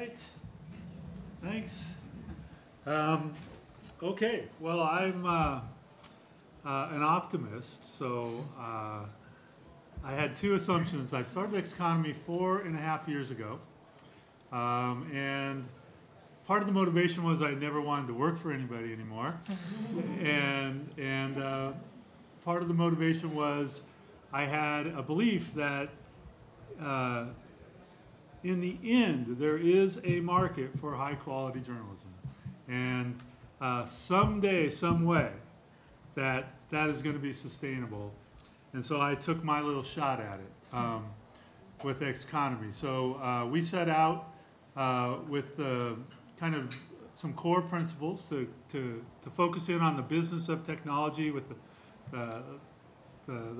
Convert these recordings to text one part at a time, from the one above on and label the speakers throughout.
Speaker 1: right. Thanks. Okay. Well, I'm an optimist, so I had two assumptions. I started Xconomy 4.5 years ago, and part of the motivation was I never wanted to work for anybody anymore, and part of the motivation was I had a belief that in the end there is a market for high quality journalism, and someday, some way, that is going to be sustainable. And so I took my little shot at it with Xconomy. So we set out with kind of some core principles to focus in on the business of technology. With the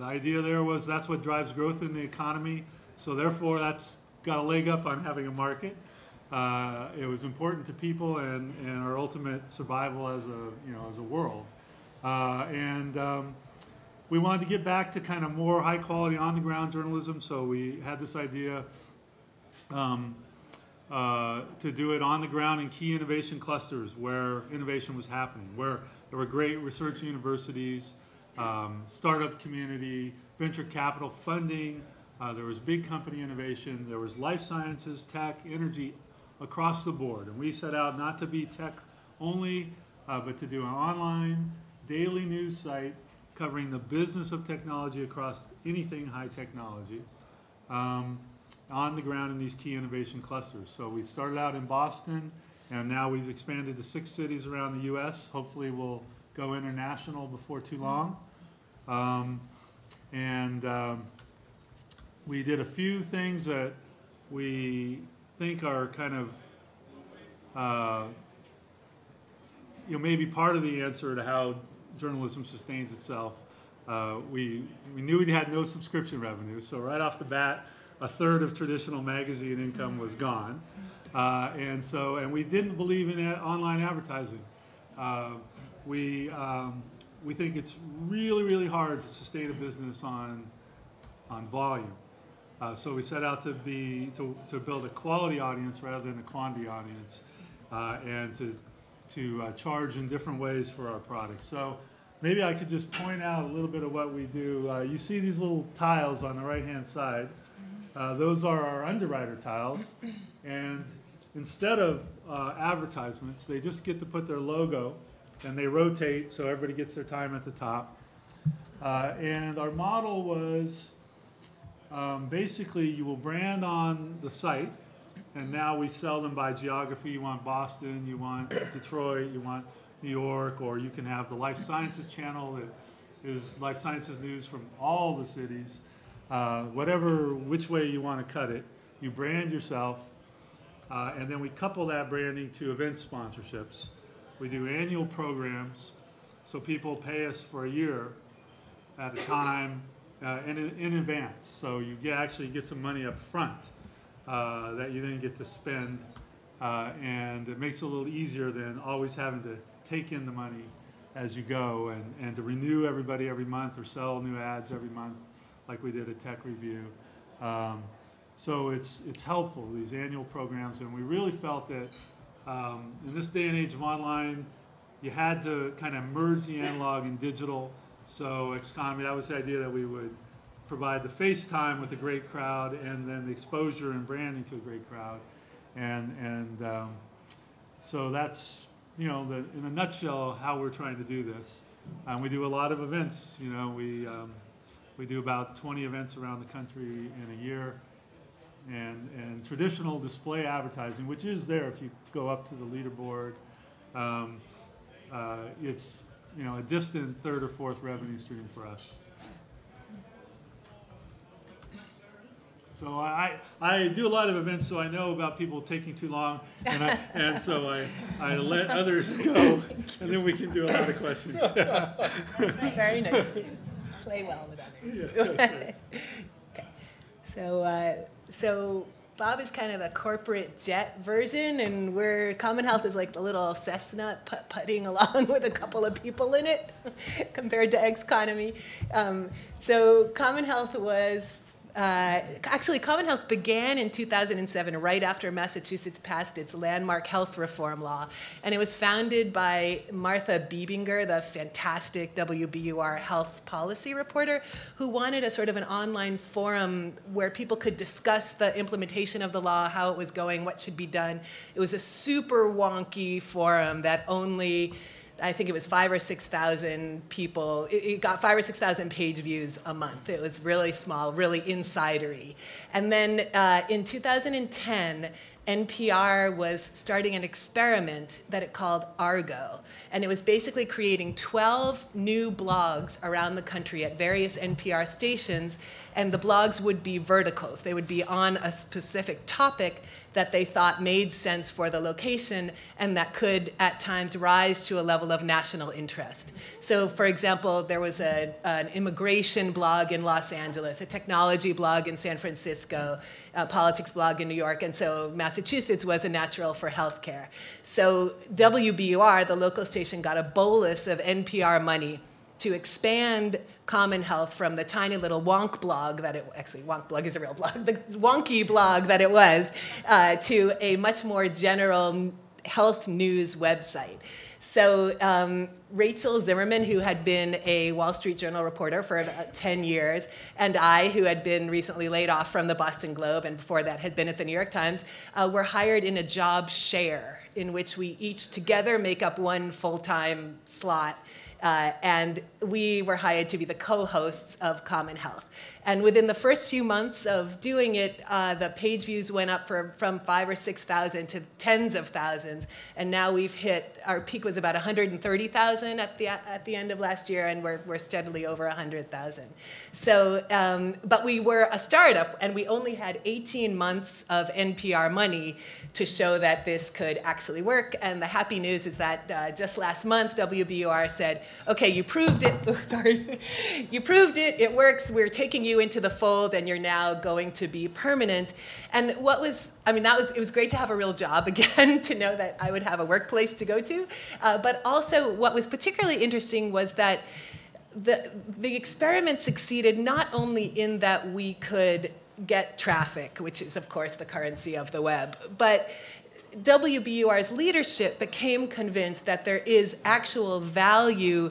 Speaker 1: idea there was that's what drives growth in the economy. So therefore, that's got a leg up on having a market. It was important to people and our ultimate survival as a world. We wanted to get back to kind of more high quality on the ground journalism. So we had this idea to do it on the ground in key innovation clusters where innovation was happening, where there were great research universities, startup community, venture capital funding, there was big company innovation, there was life sciences, tech, energy, across the board. And we set out not to be tech only, but to do an online daily news site covering the business of technology across anything high technology on the ground in these key innovation clusters. So we started out in Boston, and now we've expanded to 6 cities around the US. Hopefully we'll go international before too long. We did a few things that we think are kind of maybe part of the answer to how journalism sustains itself. We knew we had no subscription revenue, so right off the bat, a third of traditional magazine income was gone, and we didn't believe in online advertising. We think it's really, really hard to sustain a business on volume. So we set out to build a quality audience rather than a quantity audience, and to charge in different ways for our products. So maybe I could just point out a little bit of what we do. You see these little tiles on the right-hand side. Those are our underwriter tiles. And instead of advertisements, they just get to put their logo, and they rotate so everybody gets their time at the top. And our model was basically you will brand on the site, and now we sell them by geography. You want Boston, you want Detroit, you want New York, or you can have the Life Sciences channel that is Life Sciences news from all the cities. Which way you want to cut it, you brand yourself, and then we couple that branding to event sponsorships. We do annual programs, so people pay us for a year at a time in advance. So you actually get some money up front that you then get to spend, and it makes it a little easier than always having to take in the money as you go and to renew everybody every month or sell new ads every month like we did at Tech Review. So it's helpful, these annual programs, and we really felt that in this day and age of online, you had to kind of merge the analog and digital. So Xconomy, that was the idea that we would provide the face time with a great crowd and then the exposure and branding to a great crowd. So that's, in a nutshell, how we're trying to do this. We do a lot of events. We do about 20 events around the country in a year. And traditional display advertising, which is there if you go up to the leaderboard, it's a distant third or fourth revenue stream for us. So I do a lot of events, so I know about people taking too long, and so I let others go, and then we can do a lot of questions.
Speaker 2: Very nice. Play well with others.
Speaker 1: Yeah, sure.
Speaker 2: Okay. So Bob is kind of a corporate jet version, and Common Health is like the little Cessna putting along with a couple of people in it compared to Xconomy. So Common Health was Actually, Common Health began in 2007, right after Massachusetts passed its landmark health reform law. And it was founded by Martha Biebinger, the fantastic WBUR health policy reporter, who wanted a sort of an online forum where people could discuss the implementation of the law, how it was going, what should be done. It was a super wonky forum that only, I think it was 5,000 or 6,000 people. It got 5,000 or 6,000 page views a month. It was really small, really insidery. And then in 2010, NPR was starting an experiment that it called Argo. And it was basically creating 12 new blogs around the country at various NPR stations. And the blogs would be verticals. They would be on a specific topic that they thought made sense for the location and that could at times rise to a level of national interest. So for example, there was an immigration blog in Los Angeles, a technology blog in San Francisco, a politics blog in New York, and so Massachusetts was a natural for healthcare. So WBUR, the local station, got a bolus of NPR money to expand Common Health from the tiny little wonk blog that actually wonk blog is a real blog, the wonky blog that it was, to a much more general health news website. So Rachel Zimmerman, who had been a Wall Street Journal reporter for about 10 years, and I, who had been recently laid off from the Boston Globe and before that had been at the New York Times, were hired in a job share in which we each together make up one full-time slot. And we were hired to be the co-hosts of Common Health. And within the first few months of doing it, the page views went up from 5,000 or 6,000 to tens of thousands. And now we've hit, our peak was about 130,000 at the end of last year, and we're steadily over 100,000. So, but we were a startup, and we only had 18 months of NPR money to show that this could actually work. And the happy news is that just last month, WBUR said, okay, you proved it. Oh, sorry. You proved it. It works. We're taking you into the fold, and you're now going to be permanent. And what was, I mean, it was great to have a real job again, to know that I would have a workplace to go to. But also, what was particularly interesting was that the experiment succeeded not only in that we could get traffic, which is, of course, the currency of the web, but WBUR's leadership became convinced that there is actual value,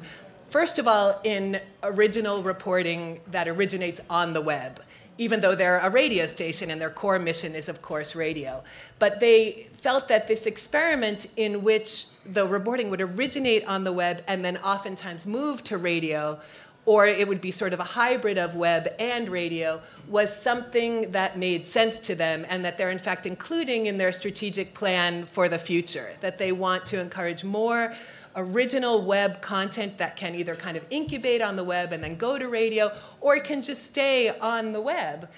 Speaker 2: first of all, in original reporting that originates on the web, even though they're a radio station and their core mission is, of course, radio. But they felt that this experiment in which the reporting would originate on the web and then oftentimes move to radio, or it would be sort of a hybrid of web and radio, was something that made sense to them and that they're in fact including in their strategic plan for the future, that they want to encourage more original web content that can either kind of incubate on the web and then go to radio, or it can just stay on the web.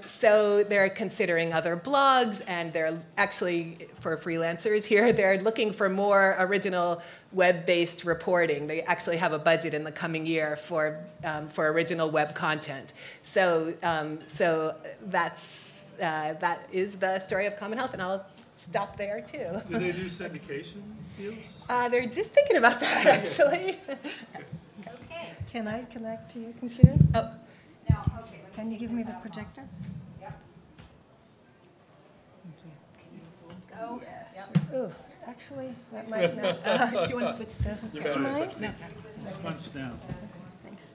Speaker 2: So they're considering other blogs, and they're actually, for freelancers here, they're looking for more original web-based reporting. They actually have a budget in the coming year for original web content. So, that is the story of Common Health, and I'll stop there too.
Speaker 1: Do they do syndication deals?
Speaker 2: They're just thinking about that, actually.
Speaker 3: Okay.
Speaker 4: Can I connect to your computer?
Speaker 2: Oh,
Speaker 3: Now, okay.
Speaker 4: Can you give me the projector?
Speaker 3: Yep.
Speaker 2: go.
Speaker 3: Yep.
Speaker 4: Oh, actually, that might not.
Speaker 2: Do you want to switch spaces?
Speaker 1: You
Speaker 4: Do you
Speaker 1: better
Speaker 4: mind?
Speaker 1: switch seats. Punch down.
Speaker 4: Thanks.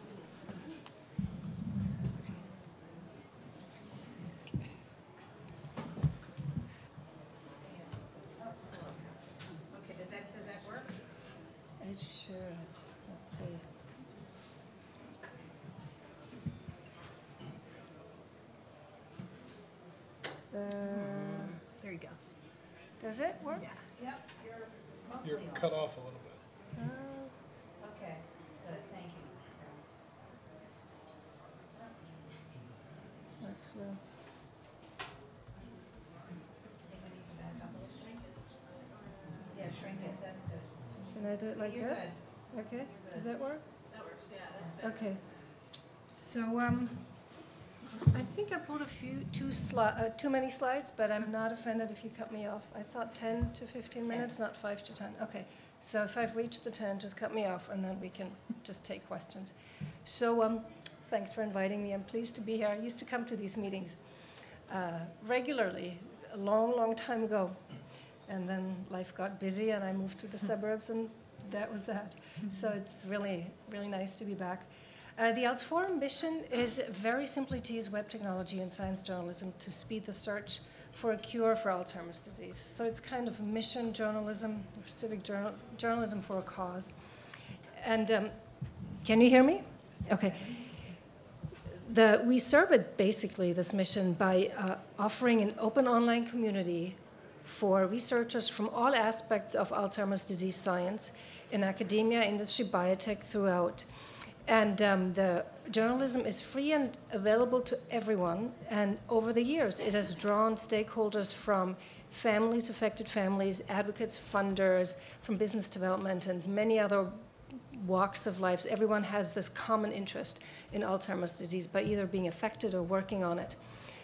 Speaker 3: Okay, does that work?
Speaker 4: It should. Let's see.
Speaker 2: There you go.
Speaker 4: Does it work?
Speaker 2: Yeah.
Speaker 3: Yep, you're
Speaker 5: You're
Speaker 3: mostly on.
Speaker 5: cut off a little bit.
Speaker 3: Okay, good, thank you.
Speaker 4: Actually,
Speaker 3: I think we need to back up a little, shrink it. Yeah, shrink it, that's good.
Speaker 4: can I do it like
Speaker 3: You're
Speaker 4: this? Okay. Does that work?
Speaker 3: That works, yeah, that's
Speaker 4: Okay. So I think I pulled too many slides, but I'm not offended if you cut me off. I thought 10 to 15 minutes, not 5 to 10. Okay. So if I've reached the 10, just cut me off, and then we can just take questions. So Thanks for inviting me. I'm pleased to be here. I used to come to these meetings regularly a long, long time ago. And then life got busy and I moved to the suburbs and that was that. So it's really, really nice to be back. The ALTS Forum mission is very simply to use web technology and science journalism to speed the search for a cure for Alzheimer's disease. So it's kind of mission journalism, or civic journalism for a cause. And can you hear me? Okay. We serve it basically, this mission, by offering an open online community for researchers from all aspects of Alzheimer's disease science in academia, industry, biotech, throughout. And the journalism is free and available to everyone. And over the years, it has drawn stakeholders from families, affected families, advocates, funders, from business development, and many other walks of life. Everyone has this common interest in Alzheimer's disease by either being affected or working on it.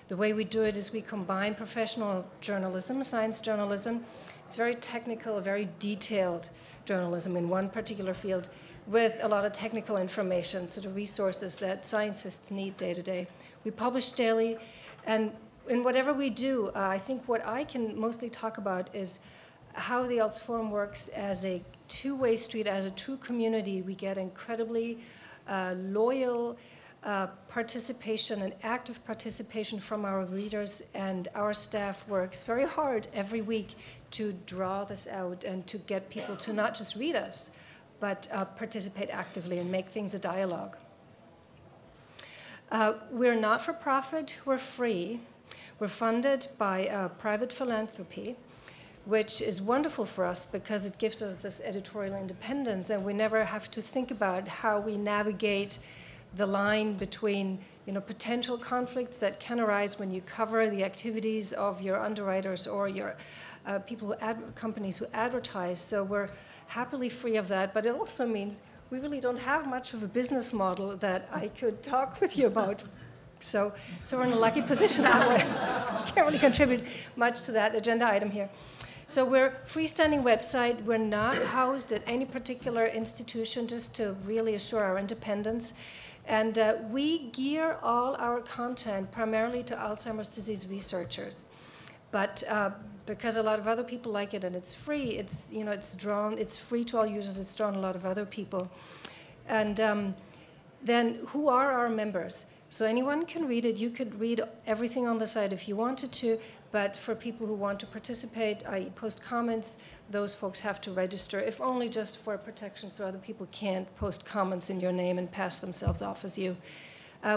Speaker 4: The way we do it is we combine professional journalism, science journalism. It's very technical, very detailed journalism in one particular field with a lot of technical information, sort of resources that scientists need day to day. We publish daily, and in whatever we do, I think what I can mostly talk about is how the ALTS Forum works as a two-way street, as a true community. We get incredibly loyal participation and active participation from our readers, and our staff works very hard every week to draw this out and to get people to not just read us, but participate actively and make things a dialogue. We're not for profit, we're free. We're funded by private philanthropy, which is wonderful for us because it gives us this editorial independence, and we never have to think about how we navigate the line between potential conflicts that can arise when you cover the activities of your underwriters or your companies who advertise. So we're happily free of that, but it also means we really don't have much of a business model that I could talk with you about. So we're in a lucky position that way. Can't really contribute much to that agenda item here. So we're a freestanding website. We're not housed at any particular institution, just to really assure our independence. And we gear all our content primarily to Alzheimer's disease researchers. But because a lot of other people like it and it's free, it's free to all users, it's drawn a lot of other people. And then who are our members? So anyone can read it. You could read everything on the site if you wanted to, but for people who want to participate, i.e. post comments, those folks have to register, if only just for protection so other people can't post comments in your name and pass themselves off as you.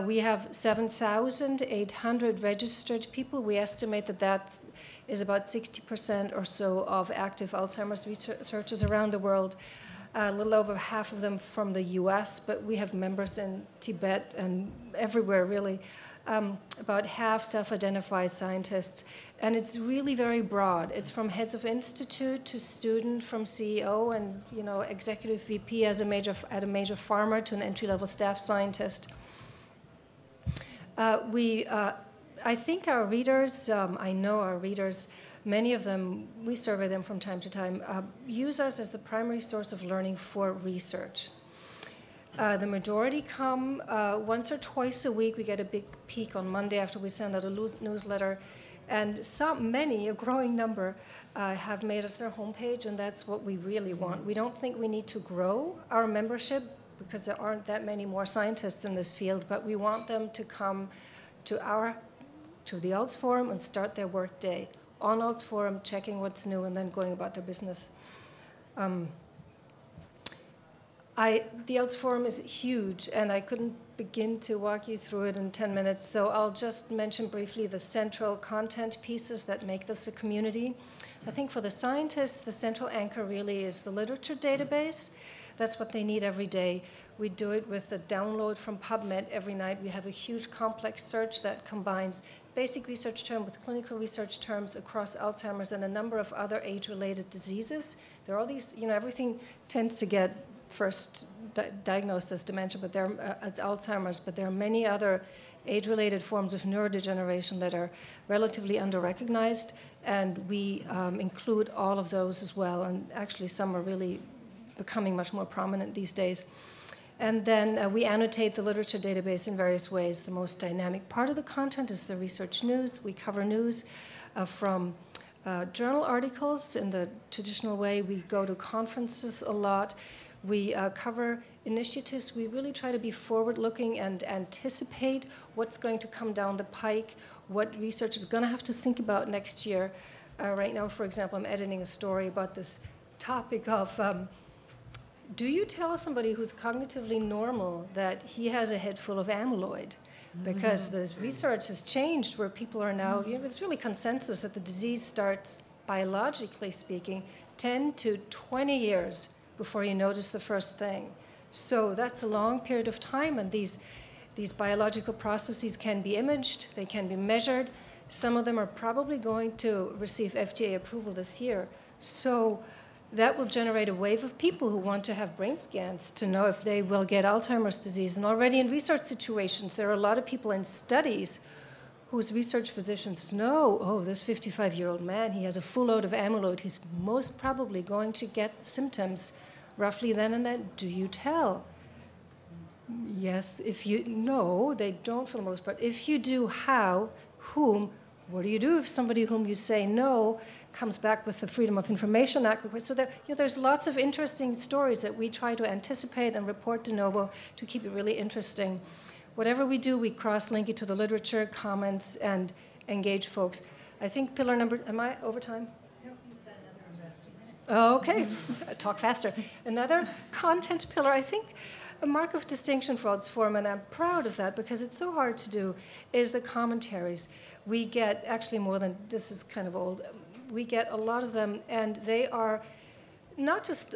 Speaker 4: We have 7,800 registered people. We estimate that is about 60% or so of active Alzheimer's researchers around the world. A little over half of them from the US, but we have members in Tibet and everywhere, really. About half self-identified scientists. And it's really very broad. It's from heads of institute to student, from CEO and executive VP at a major pharma to an entry-level staff scientist. I think our readers, I know our readers, many of them, we survey them from time to time, use us as the primary source of learning for research. The majority come once or twice a week. We get a big peak on Monday after we send out a newsletter. And many, a growing number, have made us their homepage, and that's what we really want. We don't think we need to grow our membership because there aren't that many more scientists in this field, but we want them to come to the ALTS Forum and start their work day on ALTS Forum, checking what's new, and then going about their business. The ALTS Forum is huge, and I couldn't begin to walk you through it in 10 minutes, so I'll just mention briefly the central content pieces that make this a community. I think for the scientists, the central anchor really is the literature database. That's what they need every day. We do it with a download from PubMed every night. We have a huge complex search that combines basic research terms with clinical research terms across Alzheimer's and a number of other age-related diseases. There are all these, everything tends to get first diagnosed as dementia, but as Alzheimer's, but there are many other age-related forms of neurodegeneration that are relatively under-recognized, and we include all of those as well, and actually some are really becoming much more prominent these days. And then we annotate the literature database in various ways. The most dynamic part of the content is the research news. We cover news from journal articles in the traditional way. We go to conferences a lot. We cover initiatives. We really try to be forward-looking and anticipate what's going to come down the pike, what research is going to have to think about next year. Right now, for example, I'm editing a story about this topic of do you tell somebody who's cognitively normal that he has a head full of amyloid? Because the research has changed where people are now, it's really consensus that the disease starts, biologically speaking, 10 to 20 years before you notice the first thing. So that's a long period of time, and these biological processes can be imaged, they can be measured. Some of them are probably going to receive FDA approval this year. So that will generate a wave of people who want to have brain scans to know if they will get Alzheimer's disease. And already in research situations, there are a lot of people in studies whose research physicians know, oh, this 55-year-old man, he has a full load of amyloid. He's most probably going to get symptoms roughly then and then. Do you tell? Yes, if you, no, they don't for the most part. If you do, how, whom, what do you do if somebody whom you say no comes back with the Freedom of Information Act request? So there, there's lots of interesting stories that we try to anticipate and report de novo to keep it really interesting. Whatever we do, we cross-link it to the literature, comments, and engage folks. I think pillar number, am I over time?
Speaker 3: No, you've got another rest of minutes.
Speaker 4: Oh, okay, talk faster. Another content pillar, I think a mark of distinction for Odds Forum, and I'm proud of that because it's so hard to do, is the commentaries. We get actually more than, this is kind of old, we get a lot of them, and they are not just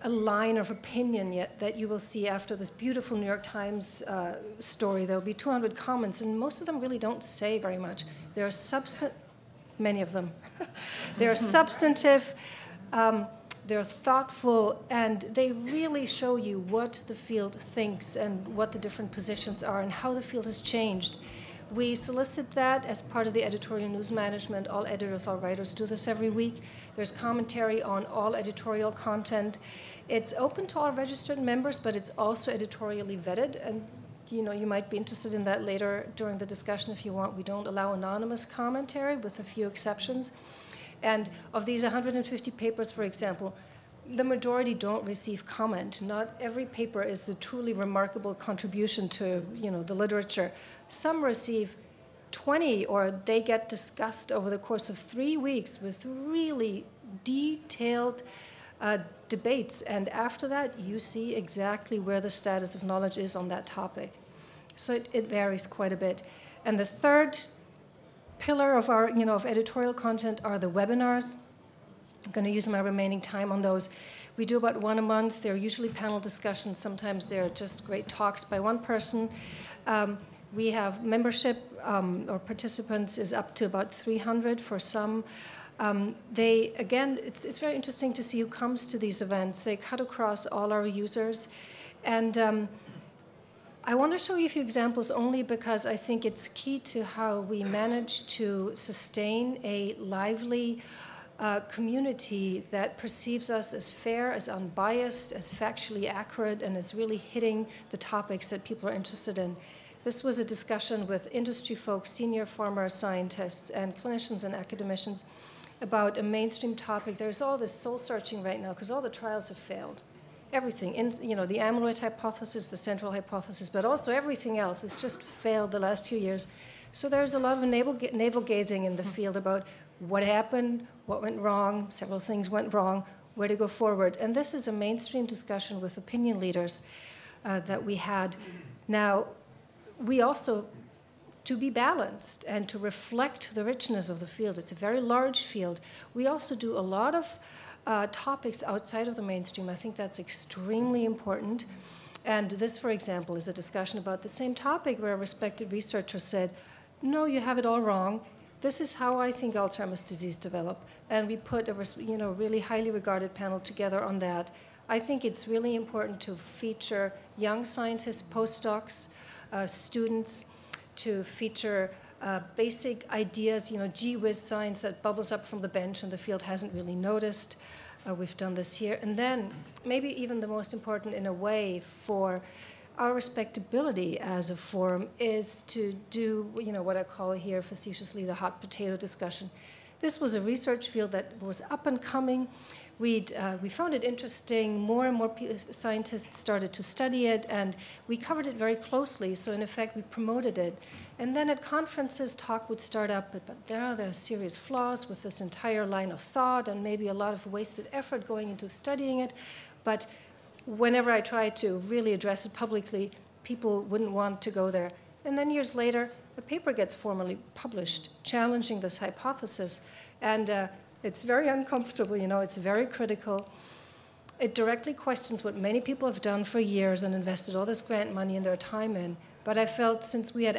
Speaker 4: a line of opinion yet that you will see after this beautiful New York Times story. There'll be 200 comments, and most of them really don't say very much. They're many of them. They're substantive, they're thoughtful, and they really show you what the field thinks and what the different positions are and how the field has changed. We solicit that as part of the editorial news management. All editors, all writers do this every week. There's commentary on all editorial content. It's open to all registered members, but it's also editorially vetted. And you might be interested in that later during the discussion if you want. We don't allow anonymous commentary with a few exceptions. And of these 150 papers, for example, the majority don't receive comment. Not every paper is a truly remarkable contribution to the literature. Some receive 20, or they get discussed over the course of 3 weeks with really detailed debates. And after that, you see exactly where the status of knowledge is on that topic. So it varies quite a bit. And the third pillar of our of editorial content are the webinars. I'm going to use my remaining time on those. We do about one a month. They're usually panel discussions. Sometimes they're just great talks by one person. We have membership or participants is up to about 300 for some. It's very interesting to see who comes to these events. They cut across all our users. And I want to show you a few examples only because I think it's key to how we manage to sustain a lively community that perceives us as fair, as unbiased, as factually accurate, and as really hitting the topics that people are interested in. This was a discussion with industry folks, senior pharma scientists, and clinicians and academicians about a mainstream topic. There's all this soul-searching right now because all the trials have failed. Everything, the amyloid hypothesis, the central hypothesis, but also everything else has just failed the last few years. So there's a lot of navel-gazing in the field about what happened, what went wrong, several things went wrong, where to go forward. And this is a mainstream discussion with opinion leaders that we had. Now, we also, to be balanced and to reflect the richness of the field, it's a very large field, we also do a lot of topics outside of the mainstream. I think that's extremely important. And this, for example, is a discussion about the same topic where a respected researcher said, no, you have it all wrong. This is how I think Alzheimer's disease developed. And we put a really highly regarded panel together on that. I think it's really important to feature young scientists, postdocs, students, to feature basic ideas, gee whiz science that bubbles up from the bench and the field hasn't really noticed. We've done this here. And then, maybe even the most important in a way for our respectability as a forum is to do, what I call here facetiously the hot potato discussion. This was a research field that was up and coming. We found it interesting. More and more scientists started to study it, and we covered it very closely. So in effect, we promoted it. And then at conferences, talk would start up, but there are serious flaws with this entire line of thought, and maybe a lot of wasted effort going into studying it. But whenever I tried to really address it publicly, people wouldn't want to go there. And then years later, a paper gets formally published challenging this hypothesis. And it's very uncomfortable, it's very critical. It directly questions what many people have done for years and invested all this grant money and their time in. But I felt since we had,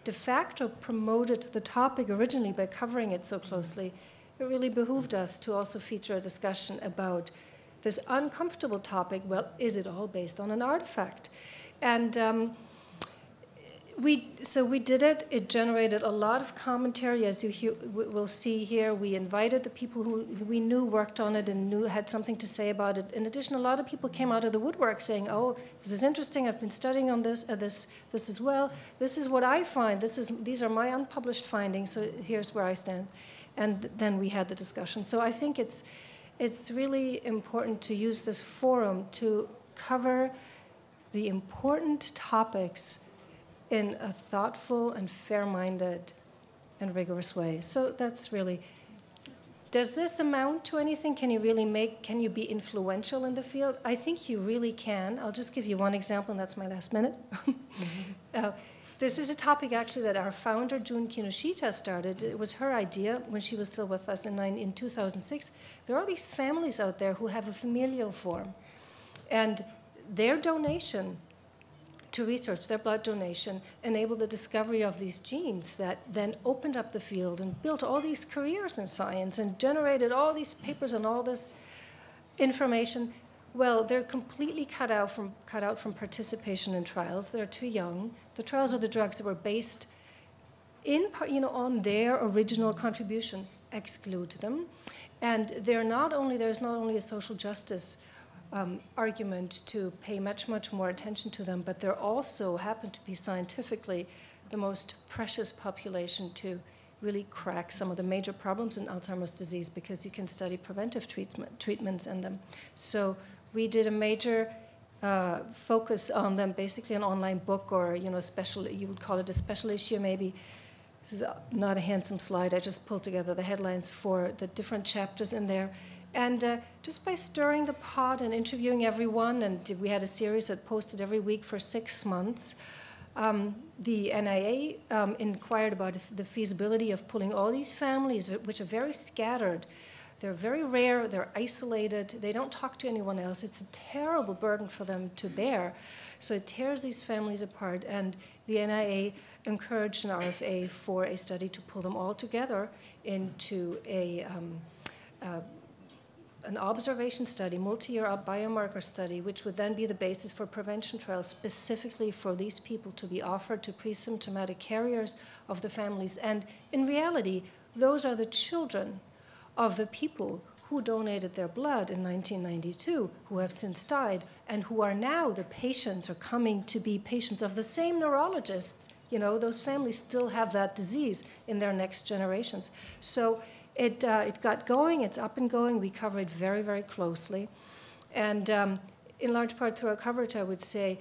Speaker 4: de facto promoted the topic originally by covering it so closely, it really behooved us to also feature a discussion about this uncomfortable topic. Well, is it all based on an artifact? And we did it. It generated a lot of commentary, as you will see here. We invited the people who we knew worked on it and had something to say about it. In addition, a lot of people came out of the woodwork saying, "Oh, this is interesting. I've been studying on this as well. This is what I find. These are my unpublished findings. So here's where I stand." And then we had the discussion. So I think it's really important to use this forum to cover the important topics in a thoughtful and fair-minded and rigorous way. So that's really, does this amount to anything? Can you be influential in the field? I think you really can. I'll just give you one example, and that's my last minute. This is a topic actually that our founder, Jun Kinoshita, started. It was her idea when she was still with us in 2006. There are these families out there who have a familial form, and their donation to research, their blood donation, enabled the discovery of these genes that then opened up the field and built all these careers in science and generated all these papers and all this information. Well, they're completely cut out from participation in trials. They're too young. The trials of the drugs that were based in part, on their original contribution exclude them. And there's not only a social justice argument to pay much, much more attention to them, but there also happen to be scientifically the most precious population to really crack some of the major problems in Alzheimer's disease, because you can study preventive treatments in them. So we did a major focus on them, basically an online book, or special, you would call it a special issue maybe. This is not a handsome slide. I just pulled together the headlines for the different chapters in there. And just by stirring the pot and interviewing everyone, and we had a series that posted every week for 6 months, the NIA inquired about the feasibility of pulling all these families, which are very scattered. They're very rare, they're isolated, they don't talk to anyone else. It's a terrible burden for them to bear. So it tears these families apart, and the NIA encouraged an RFA for a study to pull them all together into an observation study, multi-year biomarker study, which would then be the basis for prevention trials specifically for these people to be offered to pre-symptomatic carriers of the families. And in reality, those are the children of the people who donated their blood in 1992, who have since died, and who are now the patients, or coming to be patients of the same neurologists. Those families still have that disease in their next generations. So it got going, it's up and going. We cover it very, very closely. And in large part through our coverage, I would say,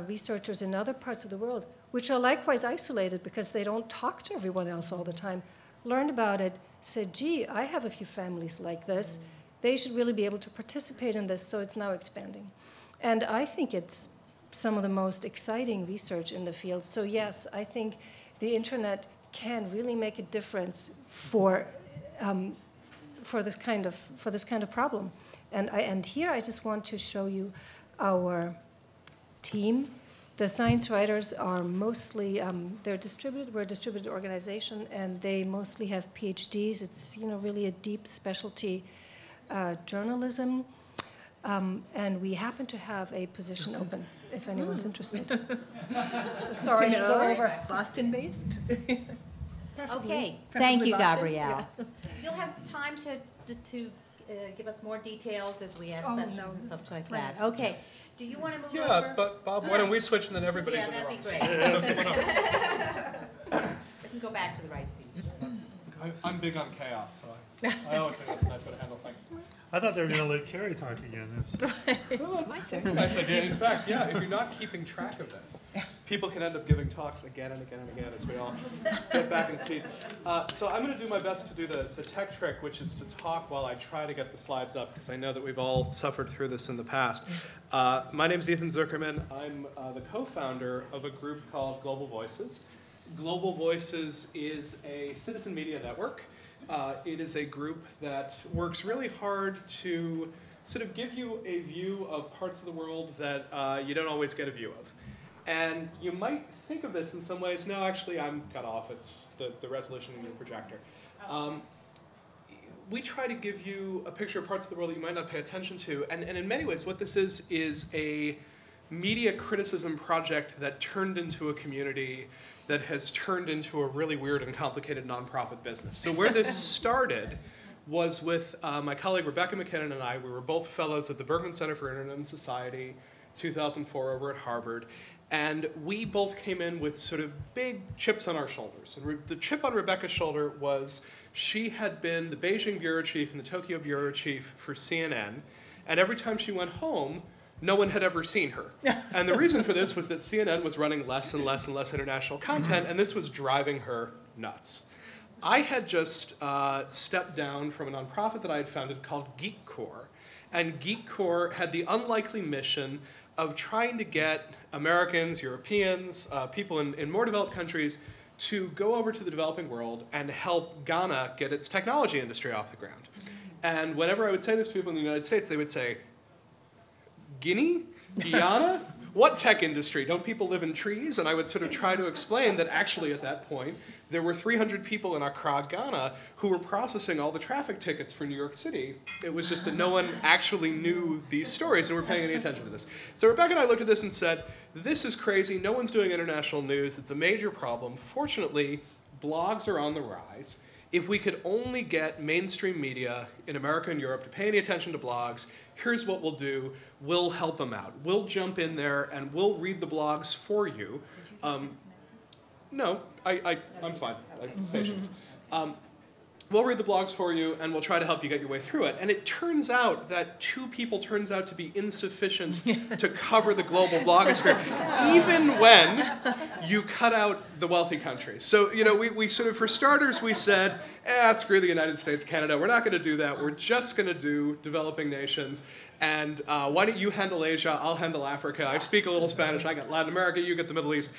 Speaker 4: researchers in other parts of the world, which are likewise isolated because they don't talk to everyone else all the time, learned about it, said, gee, I have a few families like this. They should really be able to participate in this, so it's now expanding. And I think it's some of the most exciting research in the field. So yes, I think the internet can really make a difference for this kind of problem. And here I just want to show you our team. The science writers are mostly we're a distributed organization, and they mostly have PhDs. It's really a deep specialty journalism, and we happen to have a position open if anyone's interested. Sorry to go over.
Speaker 2: Boston-based.
Speaker 6: Okay,
Speaker 2: Preferably
Speaker 6: thank you,
Speaker 2: Boston,
Speaker 6: Gabrielle.
Speaker 2: yeah.
Speaker 6: You'll have time to
Speaker 3: give us more details as we ask
Speaker 4: Oh,
Speaker 3: questions
Speaker 4: no,
Speaker 3: and
Speaker 4: this
Speaker 3: stuff
Speaker 4: is
Speaker 3: like
Speaker 4: great.
Speaker 3: that? Okay. Do you want to move
Speaker 5: Yeah,
Speaker 3: over?
Speaker 5: but Bob, why don't we
Speaker 3: Yes.
Speaker 5: switch and then everybody's
Speaker 3: Yeah,
Speaker 5: in the
Speaker 3: that'd
Speaker 5: wrong
Speaker 3: be
Speaker 5: seat.
Speaker 3: great.
Speaker 5: So come on up.
Speaker 3: We can go back to the right seat.
Speaker 5: I'm big on chaos, so I always think that's a nice way to handle things.
Speaker 1: I thought they were gonna let Carrie talk again.
Speaker 5: Well, that's a nice idea. In fact, yeah, if you're not keeping track of this, people can end up giving talks again and again and again as we all get back in seats. So I'm going to do my best to do the tech trick, which is to talk while I try to get the slides up, because I know that we've all suffered through this in the past. My name's Ethan Zuckerman. I'm the co-founder of a group called Global Voices. Global Voices is a citizen media network. It is a group that works really hard to sort of give you a view of parts of the world that you don't always get a view of. And you might think of this in some ways, no, actually I'm cut off, it's the resolution in your projector. We try to give you a picture of parts of the world that you might not pay attention to, and in many ways what this is a media criticism project that turned into a community that has turned into a really weird and complicated nonprofit business. So where this started was with my colleague Rebecca McKinnon and I. We were both fellows at the Berkman Center for Internet and Society, 2004 over at Harvard. And we both came in with sort of big chips on our shoulders. And the chip on Rebecca's shoulder was she had been the Beijing bureau chief and the Tokyo bureau chief for CNN. And every time she went home, no one had ever seen her. And the reason for this was that CNN was running less and less and less international content, and this was driving her nuts. I had just stepped down from a nonprofit that I had founded called Geek Corps. And Geek Corps had the unlikely mission of trying to get Americans, Europeans, people in more developed countries to go over to the developing world and help Ghana get its technology industry off the ground. And whenever I would say this to people in the United States, they would say, Guinea? Guyana? What tech industry? Don't people live in trees? And I would sort of try to explain that actually at that point, there were 300 people in Accra, Ghana, who were processing all the traffic tickets for New York City. It was just that no one actually knew these stories and were paying any attention to this. So Rebecca and I looked at this and said, this is crazy. No one's doing international news. It's a major problem. Fortunately, blogs are on the rise. If we could only get mainstream media in America and Europe to pay any attention to blogs, here's what we'll do. We'll help them out. We'll jump in there and we'll read the blogs for you. No, I'm fine. I have patience. We'll read the blogs for you, and we'll try to help you get your way through it. And it turns out that 2 people turns out to be insufficient to cover the global blogosphere, even when you cut out the wealthy countries. So, you know, we sort of, for starters, we said, screw the United States, Canada. We're not going to do that. We're just going to do developing nations. And why don't you handle Asia? I'll handle Africa. I speak a little Spanish. I got Latin America. You get the Middle East.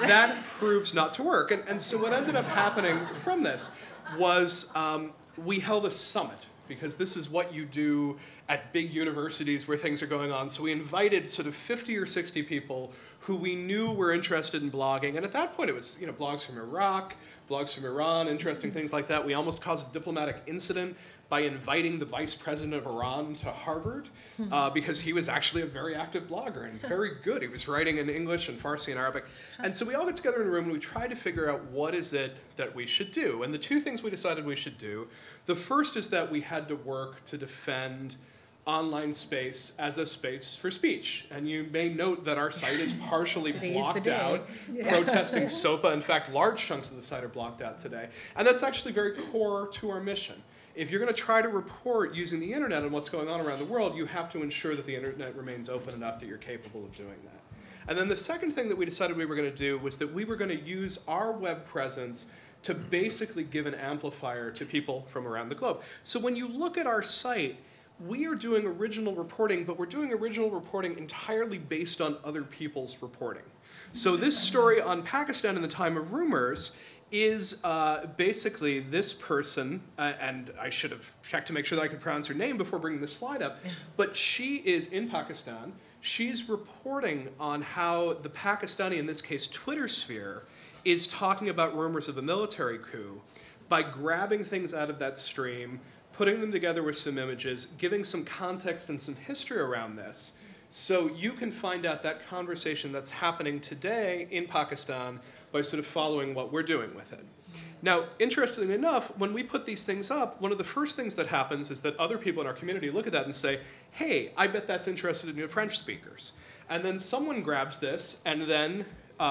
Speaker 5: That proves not to work. And so what ended up happening from this was we held a summit, because this is what you do at big universities where things are going on. So we invited sort of 50 or 60 people who we knew were interested in blogging. And at that point, it was blogs from Iraq, blogs from Iran, interesting things like that. We almost caused a diplomatic incident by inviting the vice president of Iran to Harvard, because he was actually a very active blogger and very good. He was writing in English and Farsi and Arabic. And so we all got together in a room and we tried to figure out what is it that we should do. And the 2 things we decided we should do, the first is that we had to work to defend online space as a space for speech. And you may note that our site is partially blocked out, protesting SOPA. In fact, large chunks of the site are blocked out today. And that's actually very core to our mission. If you're going to try to report using the internet on what's going on around the world, you have to ensure that the internet remains open enough that you're capable of doing that. And then the second thing that we decided we were going to do was that we were going to use our web presence to basically give an amplifier to people from around the globe. So when you look at our site, we are doing original reporting, but we're doing original reporting entirely based on other people's reporting. So this story on Pakistan in the time of rumors is basically this person, and I should have checked to make sure that I could pronounce her name before bringing this slide up, but she is in Pakistan. She's reporting on how the Pakistani, in this case Twitter sphere, is talking about rumors of a military coup by grabbing things out of that stream, putting them together with some images, giving some context and some history around this, so you can find out that conversation that's happening today in Pakistan by sort of following what we're doing with it. Now, interestingly enough, when we put these things up, one of the first things that happens is that other people in our community look at that and say, hey, I bet that's interested in new French speakers. And then someone grabs this, and then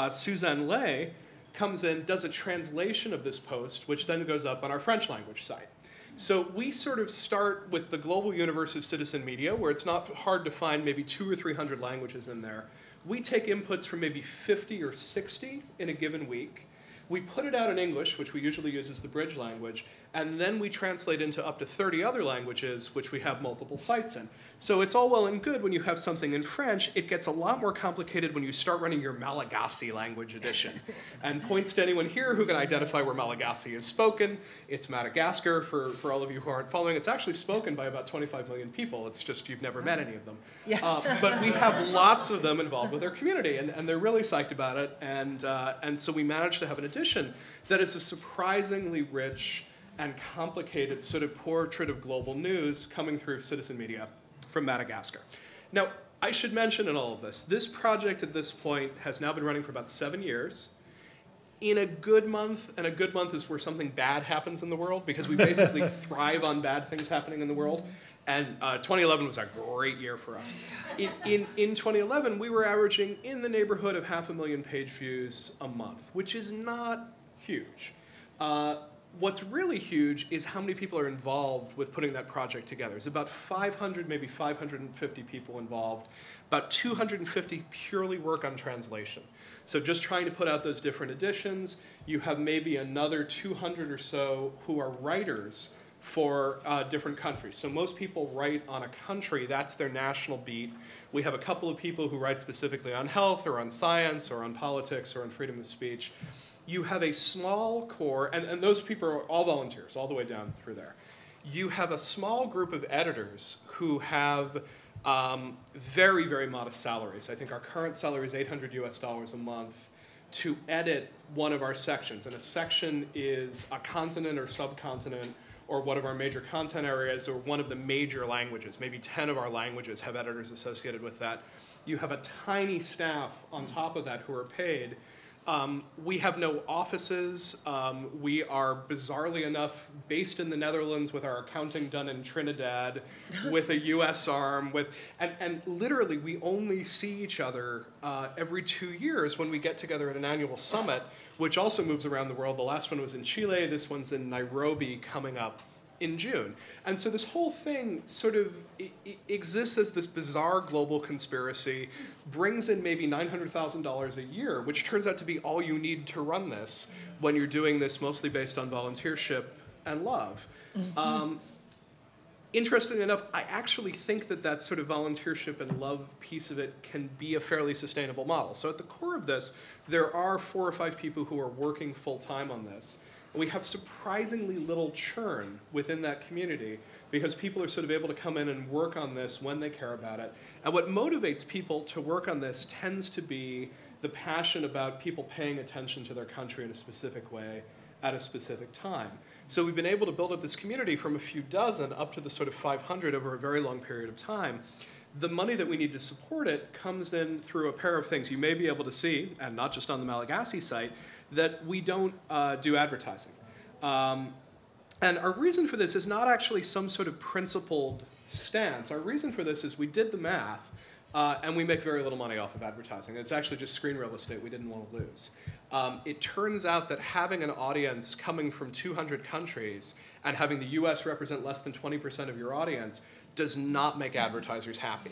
Speaker 5: Suzanne Lay comes in, does a translation of this post, which then goes up on our French language site. So we sort of start with the global universe of citizen media, where it's not hard to find maybe 200 or 300 languages in there. We take inputs from maybe 50 or 60 in a given week. We put it out in English, which we usually use as the bridge language, and then we translate into up to 30 other languages, which we have multiple sites in. So it's all well and good when you have something in French. It gets a lot more complicated when you start running your Malagasy language edition. And points to anyone here who can identify where Malagasy is spoken. It's Madagascar, for all of you who aren't following. It's actually spoken by about 25 million people. It's just you've never met any of them.
Speaker 2: Yeah.
Speaker 5: But we have lots of them involved with their community, and they're really psyched about it. And so we managed to have an edition that is a surprisingly rich and complicated sort of portrait of global news coming through citizen media from Madagascar. Now, I should mention in all of this, this project at this point has now been running for about 7 years. In a good month, and a good month is where something bad happens in the world, because we basically thrive on bad things happening in the world. And 2011 was a great year for us. In 2011, we were averaging in the neighborhood of 500,000 page views a month, which is not huge. What's really huge is how many people are involved with putting that project together. There's about 500, maybe 550 people involved. About 250 purely work on translation. So just trying to put out those different editions. You have maybe another 200 or so who are writers for different countries. So most people write on a country, that's their national beat. We have a couple of people who write specifically on health or on science or on politics or on freedom of speech. You have a small core, and those people are all volunteers, all the way down through there. You have a small group of editors who have very, very modest salaries. I think our current salary is $800 a month to edit one of our sections. And a section is a continent or subcontinent or one of our major content areas or one of the major languages. Maybe 10 of our languages have editors associated with that. You have a tiny staff on top of that who are paid. We have no offices. We are, bizarrely enough, based in the Netherlands with our accounting done in Trinidad, with a US arm, and literally we only see each other every 2 years when we get together at an annual summit, which also moves around the world. The last one was in Chile, this one's in Nairobi coming up in June. And so this whole thing sort of exists as this bizarre global conspiracy, brings in maybe $900,000 a year, which turns out to be all you need to run this when you're doing this mostly based on volunteership and love. Mm-hmm. Interestingly enough, I actually think that that sort of volunteership and love piece of it can be a fairly sustainable model. So at the core of this, there are 4 or 5 people who are working full-time on this. We have surprisingly little churn within that community because people are sort of able to come in and work on this when they care about it. And what motivates people to work on this tends to be the passion about people paying attention to their country in a specific way at a specific time. So we've been able to build up this community from a few dozen up to the sort of 500 over a very long period of time. The money that we need to support it comes in through a pair of things you may be able to see, and not just on the Malagasy site, that we don't do advertising. And our reason for this is not actually some sort of principled stance. Our reason for this is we did the math, and we make very little money off of advertising. It's actually just screen real estate we didn't want to lose. It turns out that having an audience coming from 200 countries and having the US represent less than 20% of your audience does not make advertisers happy.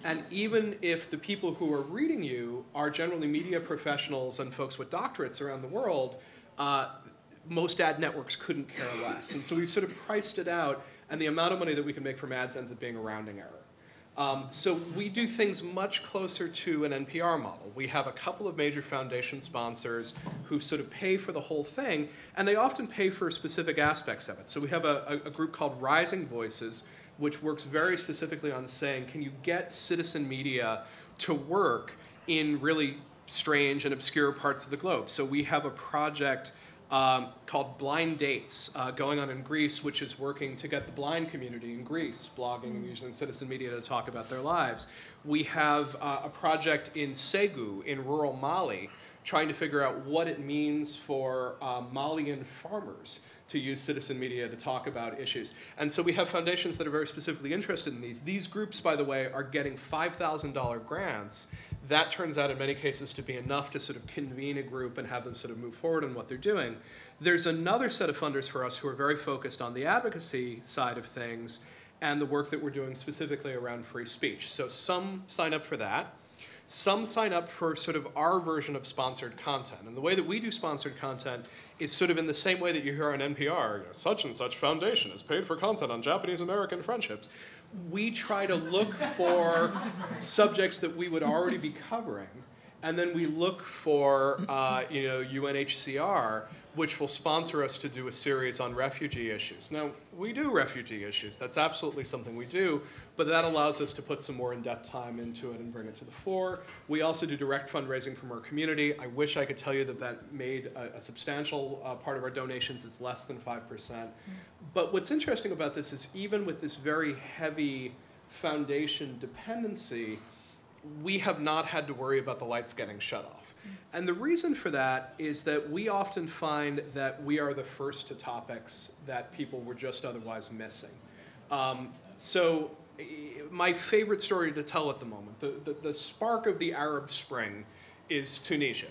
Speaker 5: And even if the people who are reading you are generally media professionals and folks with doctorates around the world, most ad networks couldn't care less. And so we've sort of priced it out, and the amount of money that we can make from ads ends up being a rounding error. So we do things much closer to an NPR model. We have a couple of major foundation sponsors who sort of pay for the whole thing, and they often pay for specific aspects of it. So we have a group called Rising Voices, which works very specifically on saying, can you get citizen media to work in really strange and obscure parts of the globe? So we have a project called Blind Dates going on in Greece, which is working to get the blind community in Greece blogging and using citizen media to talk about their lives. We have a project in Segu in rural Mali trying to figure out what it means for Malian farmers to use citizen media to talk about issues. And so we have foundations that are very specifically interested in these. These groups, by the way, are getting $5,000 grants. That turns out in many cases to be enough to sort of convene a group and have them sort of move forward in what they're doing. There's another set of funders for us who are very focused on the advocacy side of things and the work that we're doing specifically around free speech. So some sign up for that. Some sign up for sort of our version of sponsored content. And the way that we do sponsored content is sort of in the same way that you hear on NPR, such and such foundation is paid for content on Japanese-American friendships. We try to look for subjects that we would already be covering, and then we look for UNHCR, which will sponsor us to do a series on refugee issues. Now, we do refugee issues. That's absolutely something we do, but that allows us to put some more in-depth time into it and bring it to the fore. We also do direct fundraising from our community. I wish I could tell you that that made a substantial part of our donations. It's less than 5%. But what's interesting about this is even with this very heavy foundation dependency, we have not had to worry about the lights getting shut off. And the reason for that is that we often find that we are the first to topics that people were just otherwise missing. So my favorite story to tell at the moment, the spark of the Arab Spring is Tunisia.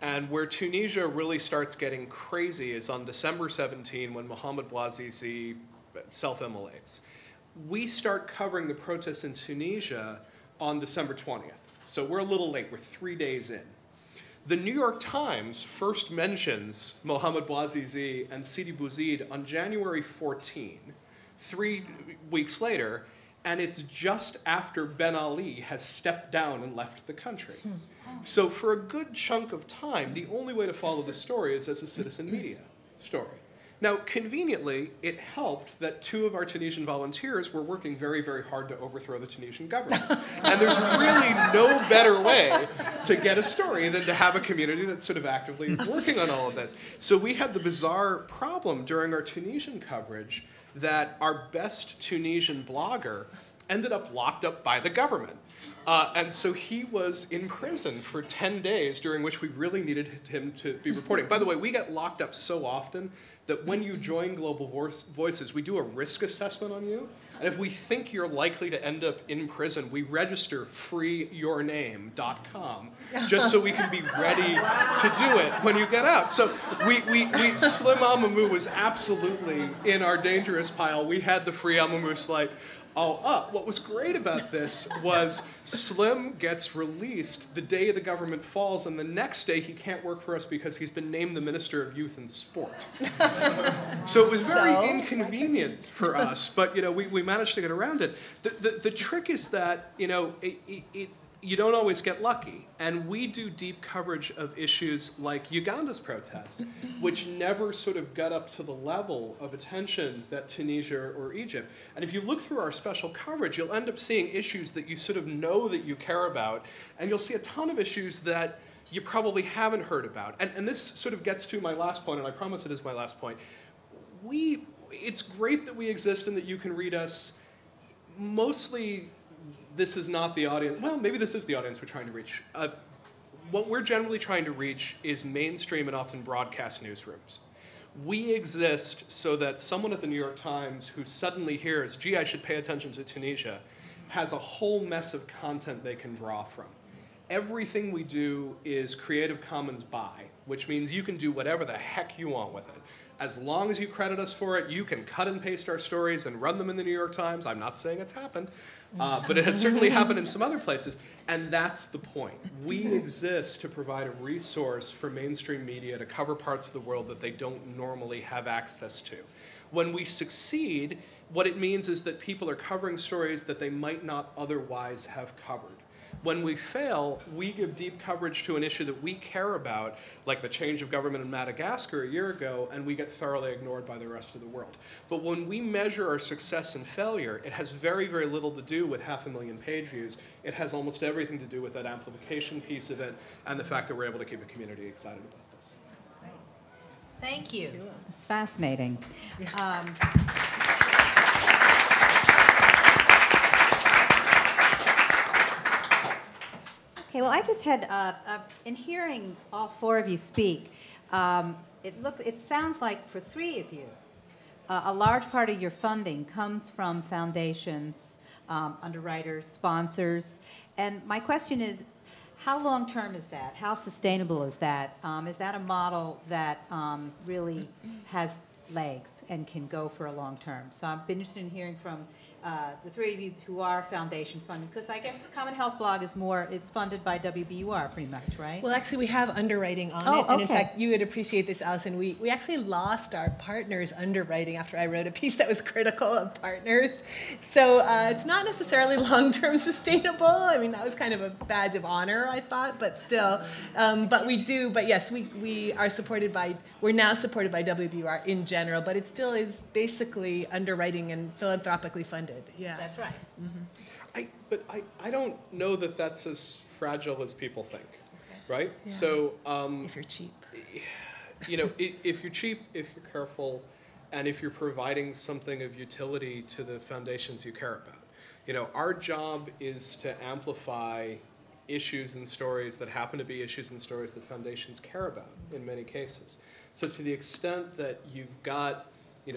Speaker 5: And where Tunisia really starts getting crazy is on December 17 when Mohamed Bouazizi self-immolates. We start covering the protests in Tunisia on December 20th. So we're a little late, we're 3 days in. The New York Times first mentions Mohamed Bouazizi and Sidi Bouzid on January 14, 3 weeks later, and it's just after Ben Ali has stepped down and left the country. So for a good chunk of time, the only way to follow the story is as a citizen media story. Now, conveniently, it helped that 2 of our Tunisian volunteers were working very, very hard to overthrow the Tunisian government. And there's really no better way to get a story than to have a community that's sort of actively working on all of this. So we had the bizarre problem during our Tunisian coverage that our best Tunisian blogger ended up locked up by the government. And so he was in prison for 10 days, during which we really needed him to be reporting. By the way, we get locked up so often that when you join Global Voices, we do a risk assessment on you. And if we think you're likely to end up in prison, we register freeyourname.com just so we can be ready to do it when you get out. So Slim Amamu was absolutely in our dangerous pile. We had the Free Amamu slide all up. What was great about this was Slim gets released the day the government falls, and the next day he can't work for us because he's been named the Minister of Youth and Sport. So it was very inconvenient for us, but we managed to get around it. The trick is that you don't always get lucky. And we do deep coverage of issues like Uganda's protests, which never sort of got up to the level of attention that Tunisia or Egypt. And if you look through our special coverage, you'll end up seeing issues that you sort of know that you care about, and you'll see a ton of issues that you probably haven't heard about. And this sort of gets to my last point, and I promise it is my last point. It's great that we exist and that you can read us. Mostly, this is not the audience. Well, maybe this is the audience we're trying to reach. What we're generally trying to reach is mainstream and often broadcast newsrooms. We exist so that someone at the New York Times who suddenly hears, gee, I should pay attention to Tunisia, has a whole mess of content they can draw from. Everything we do is Creative Commons by, which means you can do whatever the heck you want with it. As long as you credit us for it, you can cut and paste our stories and run them in the New York Times. I'm not saying it's happened, but it has certainly happened in some other places. And that's the point. We exist to provide a resource for mainstream media to cover parts of the world that they don't normally have access to. When we succeed, what it means is that people are covering stories that they might not otherwise have covered. When we fail, we give deep coverage to an issue that we care about, like the change of government in Madagascar a year ago, and we get thoroughly ignored by the rest of the world. But when we measure our success and failure, it has very, very little to do with 500,000 page views. It has almost everything to do with that amplification piece of it and the fact that we're able to keep a community excited about this.
Speaker 3: That's great.
Speaker 6: Thank you.
Speaker 7: It's fascinating. Okay,
Speaker 3: Okay, well, I just had, in hearing all four of you speak, it sounds like for three of you, a large part of your funding comes from foundations, underwriters, sponsors. And my question is, how long-term is that? How sustainable is that? Is that a model that really has legs and can go for a long term? So I've been interested in hearing from the three of you who are foundation funded, because I guess the Common Health blog is it's funded by WBUR pretty much, right?
Speaker 2: Well, actually, we have underwriting on
Speaker 3: Oh,
Speaker 2: it. And in
Speaker 3: okay.
Speaker 2: fact, you would appreciate this, Allison. We actually lost our partners' underwriting after I wrote a piece that was critical of partners. So it's not necessarily long-term sustainable. I mean, that was kind of a badge of honor, I thought, but still. But yes, we are we're now supported by WBUR in general, but it still is basically underwriting and philanthropically funded. Yeah.
Speaker 3: That's right.
Speaker 5: But I don't know that that's as fragile as people think, right?
Speaker 2: Yeah.
Speaker 5: So,
Speaker 2: If you're cheap.
Speaker 5: if you're cheap, if you're careful, and if you're providing something of utility to the foundations you care about. Our job is to amplify issues and stories that happen to be issues and stories that foundations care about in many cases. So to the extent that you've got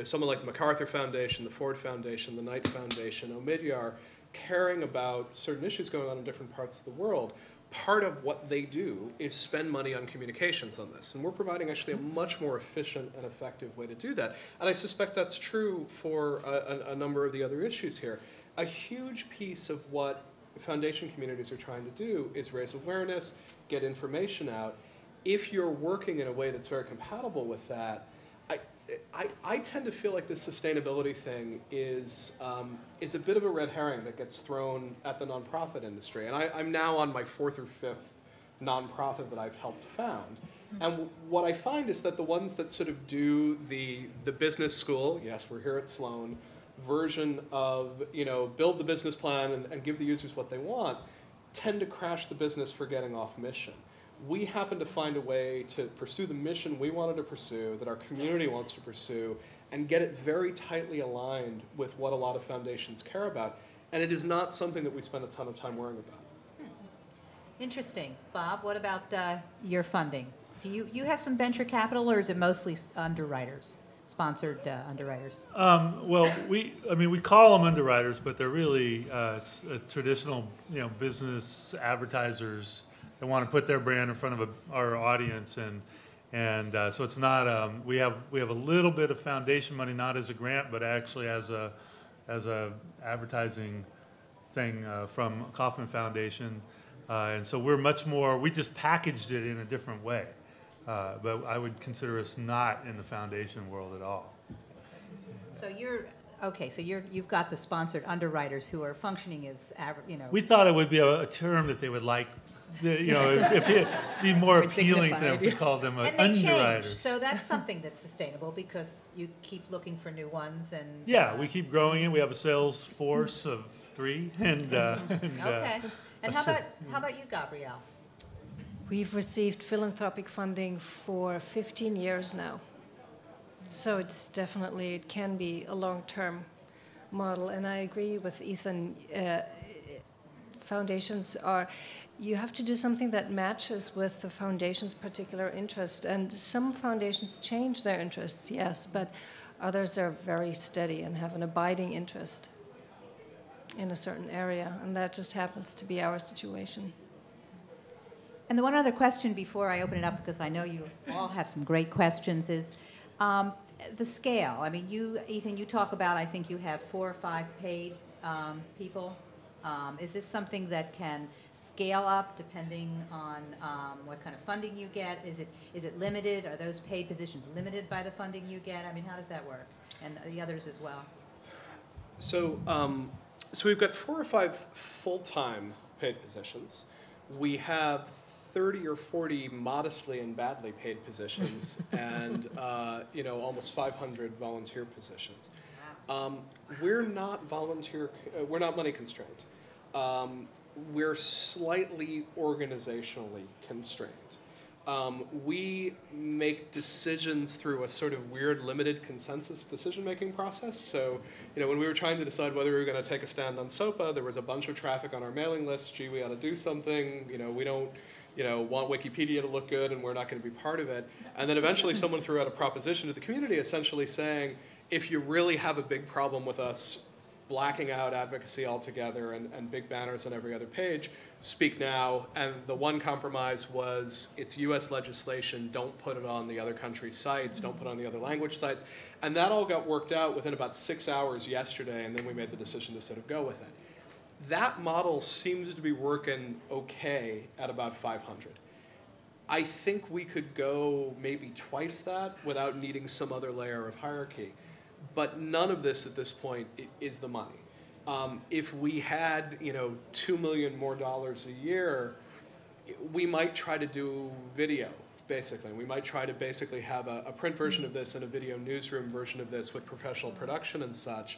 Speaker 5: someone like the MacArthur Foundation, the Ford Foundation, the Knight Foundation, Omidyar, caring about certain issues going on in different parts of the world, part of what they do is spend money on communications on this. And we're providing actually a much more efficient and effective way to do that. And I suspect that's true for a number of the other issues here. A huge piece of what foundation communities are trying to do is raise awareness, get information out. If you're working in a way that's very compatible with that, I tend to feel like this sustainability thing is a bit of a red herring that gets thrown at the nonprofit industry. And I'm now on my fourth or fifth nonprofit that I've helped found. And what I find is that the ones that sort of do the business school, yes, we're here at Sloan, version of, build the business plan and give the users what they want, tend to crash the business for getting off mission. We happen to find a way to pursue the mission we wanted to pursue, that our community wants to pursue, and get it very tightly aligned with what a lot of foundations care about. And it is not something that we spend a ton of time worrying about.
Speaker 3: Interesting. Bob, what about your funding? Do you have some venture capital, or is it mostly underwriters, sponsored underwriters?
Speaker 1: Well, we call them underwriters, but they're really it's traditional, business advertisers that want to put their brand in front of our audience, and so it's not. We have a little bit of foundation money, not as a grant, but actually as a advertising thing from Kauffman Foundation, and so we're much more. We just packaged it in a different way, but I would consider us not in the foundation world at all.
Speaker 3: So you've got the sponsored underwriters who are functioning as
Speaker 1: We thought it would be a term that they would like. If it'd be more appealing to them if we called them
Speaker 3: and they change.
Speaker 1: underwriters.
Speaker 3: So that's something that's sustainable because you keep looking for new ones and.
Speaker 1: Yeah, we keep growing it. We have a sales force of 3, and
Speaker 3: okay. And how about you, Gabrielle?
Speaker 4: We've received philanthropic funding for 15 years now. So it can be a long-term model. And I agree with Ethan. Foundations you have to do something that matches with the foundation's particular interest. And some foundations change their interests, yes, but others are very steady and have an abiding interest in a certain area. And that just happens to be our situation.
Speaker 3: And the one other question before I open it up, because I know you all have some great questions, is the scale. I mean, Ethan, you talk about, I think you have 4 or 5 paid people. Is this something that can scale up depending on what kind of funding you get? Is it limited? Are those paid positions limited by the funding you get? I mean, how does that work? And the others as well.
Speaker 5: So we've got 4 or 5 full-time paid positions. We have 30 or 40 modestly and badly paid positions, and almost 500 volunteer positions. We're not money constrained. We're slightly organizationally constrained. we make decisions through a sort of weird limited consensus decision-making process. So, when we were trying to decide whether we were going to take a stand on SOPA, there was a bunch of traffic on our mailing list. Gee, we ought to do something. We don't, want Wikipedia to look good, and we're not going to be part of it. And then eventually someone threw out a proposition to the community essentially saying, if you really have a big problem with us blacking out advocacy altogether and big banners on every other page, speak now. And the one compromise was, it's US legislation, don't put it on the other country's sites, don't put it on the other language sites. And that all got worked out within about 6 hours yesterday, and then we made the decision to sort of go with it. That model seems to be working okay at about 500. I think we could go maybe twice that without needing some other layer of hierarchy. But none of this at this point is the money. If we had, $2 million more a year, we might try to do video, basically. We might try to basically have a print version of this and a video newsroom version of this with professional production and such.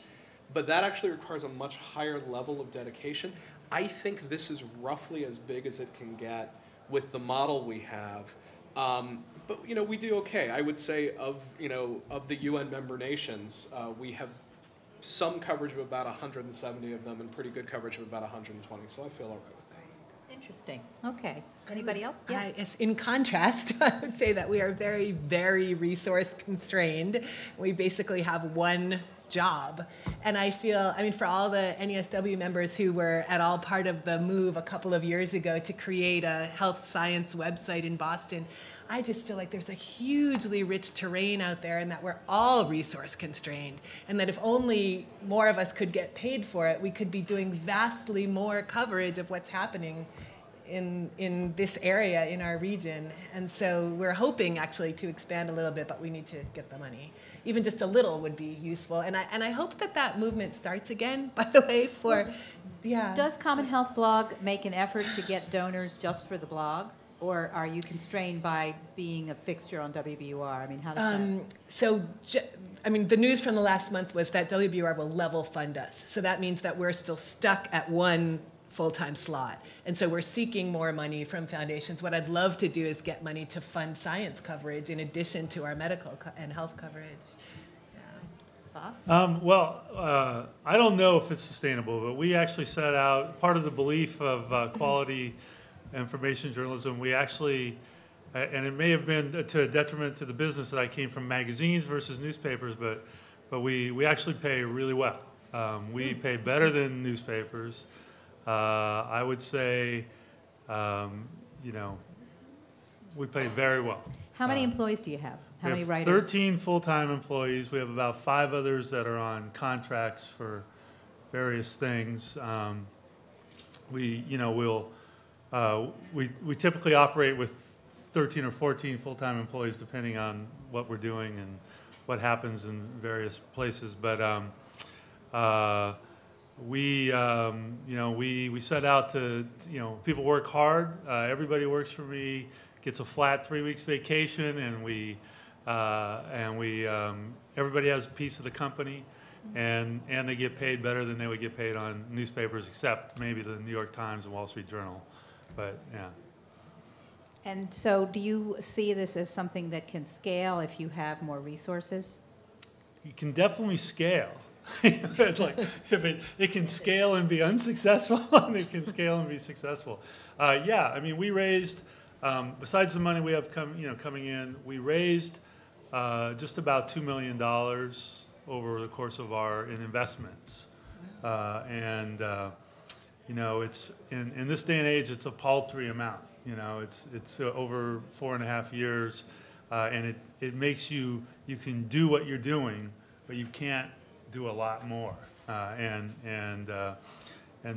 Speaker 5: But that actually requires a much higher level of dedication. I think this is roughly as big as it can get with the model we have. But we do okay. I would say of the UN member nations, we have some coverage of about 170 of them and pretty good coverage of about 120. So I feel all right with that.
Speaker 3: Interesting. Okay. Anybody else?
Speaker 2: Yeah. In contrast, I would say that we are very, very resource constrained. We basically have one job. And I feel, for all the NESW members who were at all part of the move a couple of years ago to create a health science website in Boston, I just feel like there's a hugely rich terrain out there and that we're all resource constrained. And that if only more of us could get paid for it, we could be doing vastly more coverage of what's happening in this area in our region. And so we're hoping actually to expand a little bit, but we need to get the money. Even just a little would be useful. And I hope that movement starts again, by the way,
Speaker 3: Does Common Health Blog make an effort to get donors just for the blog? Or are you constrained by being a fixture on WBUR? How does that? The news from the last month was that WBUR will level fund us. So that means that we're still stuck at one full-time slot. And so we're seeking more money from foundations. What I'd love to do is get money to fund science coverage in addition to our medical and health coverage. Bob?
Speaker 1: I don't know if it's sustainable, but we actually set out, part of the belief of quality information journalism, we actually, and it may have been to a detriment to the business that I came from magazines versus newspapers, but we actually pay really well. We pay better than newspapers. I would say, we pay very well.
Speaker 3: How many employees do you have? How many
Speaker 1: we have
Speaker 3: writers?
Speaker 1: 13 full-time employees. We have about 5 others that are on contracts for various things. We typically operate with 13 or 14 full-time employees, depending on what we're doing and what happens in various places. But we set out to, people work hard. Everybody works for me, gets a flat 3 weeks vacation, and everybody has a piece of the company, and they get paid better than they would get paid on newspapers, except maybe the New York Times and Wall Street Journal. But yeah.
Speaker 3: And so do you see this as something that can scale if you have more resources?
Speaker 1: It can definitely scale. It can scale and be unsuccessful, and it can scale and be successful. We raised, besides the money we have coming in, we raised just about $2 million over the course of in investments, it's in this day and age, it's a paltry amount. It's over 4.5 years, and it makes you can do what you're doing, but you can't do a lot more. And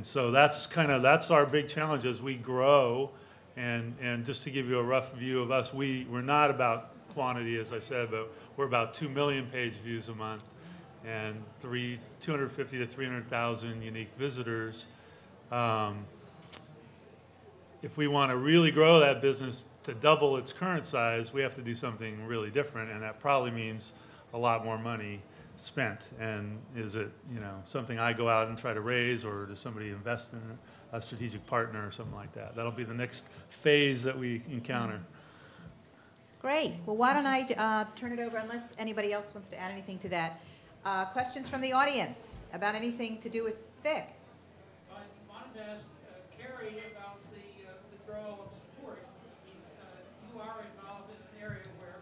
Speaker 1: so that's our big challenge as we grow. And just to give you a rough view of us, we're not about quantity, as I said, but we're about 2 million page views a month and 250 to 300,000 unique visitors. If we want to really grow that business to double its current size, we have to do something really different, and that probably means a lot more money spent. And is it something I go out and try to raise, or does somebody invest in a strategic partner or something like that? That'll be the next phase that we encounter.
Speaker 3: Great. Well, why don't I turn it over, unless anybody else wants to add anything to that. Questions from the audience about anything to do with Vic?
Speaker 6: I wanted to ask Carrie about the withdrawal of support. You are involved in an area where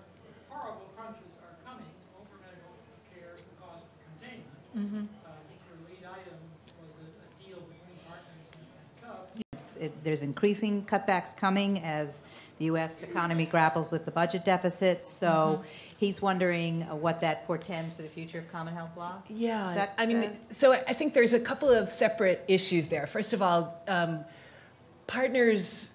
Speaker 6: horrible crunches are coming over medical care and cost containment. I think your lead item was a deal between partners and Chubb.
Speaker 3: There's increasing cutbacks coming as the U.S. economy grapples with the budget deficit. So he's wondering what that portends for the future of common health law.
Speaker 2: Yeah, so I think there's a couple of separate issues there. First of all, Partners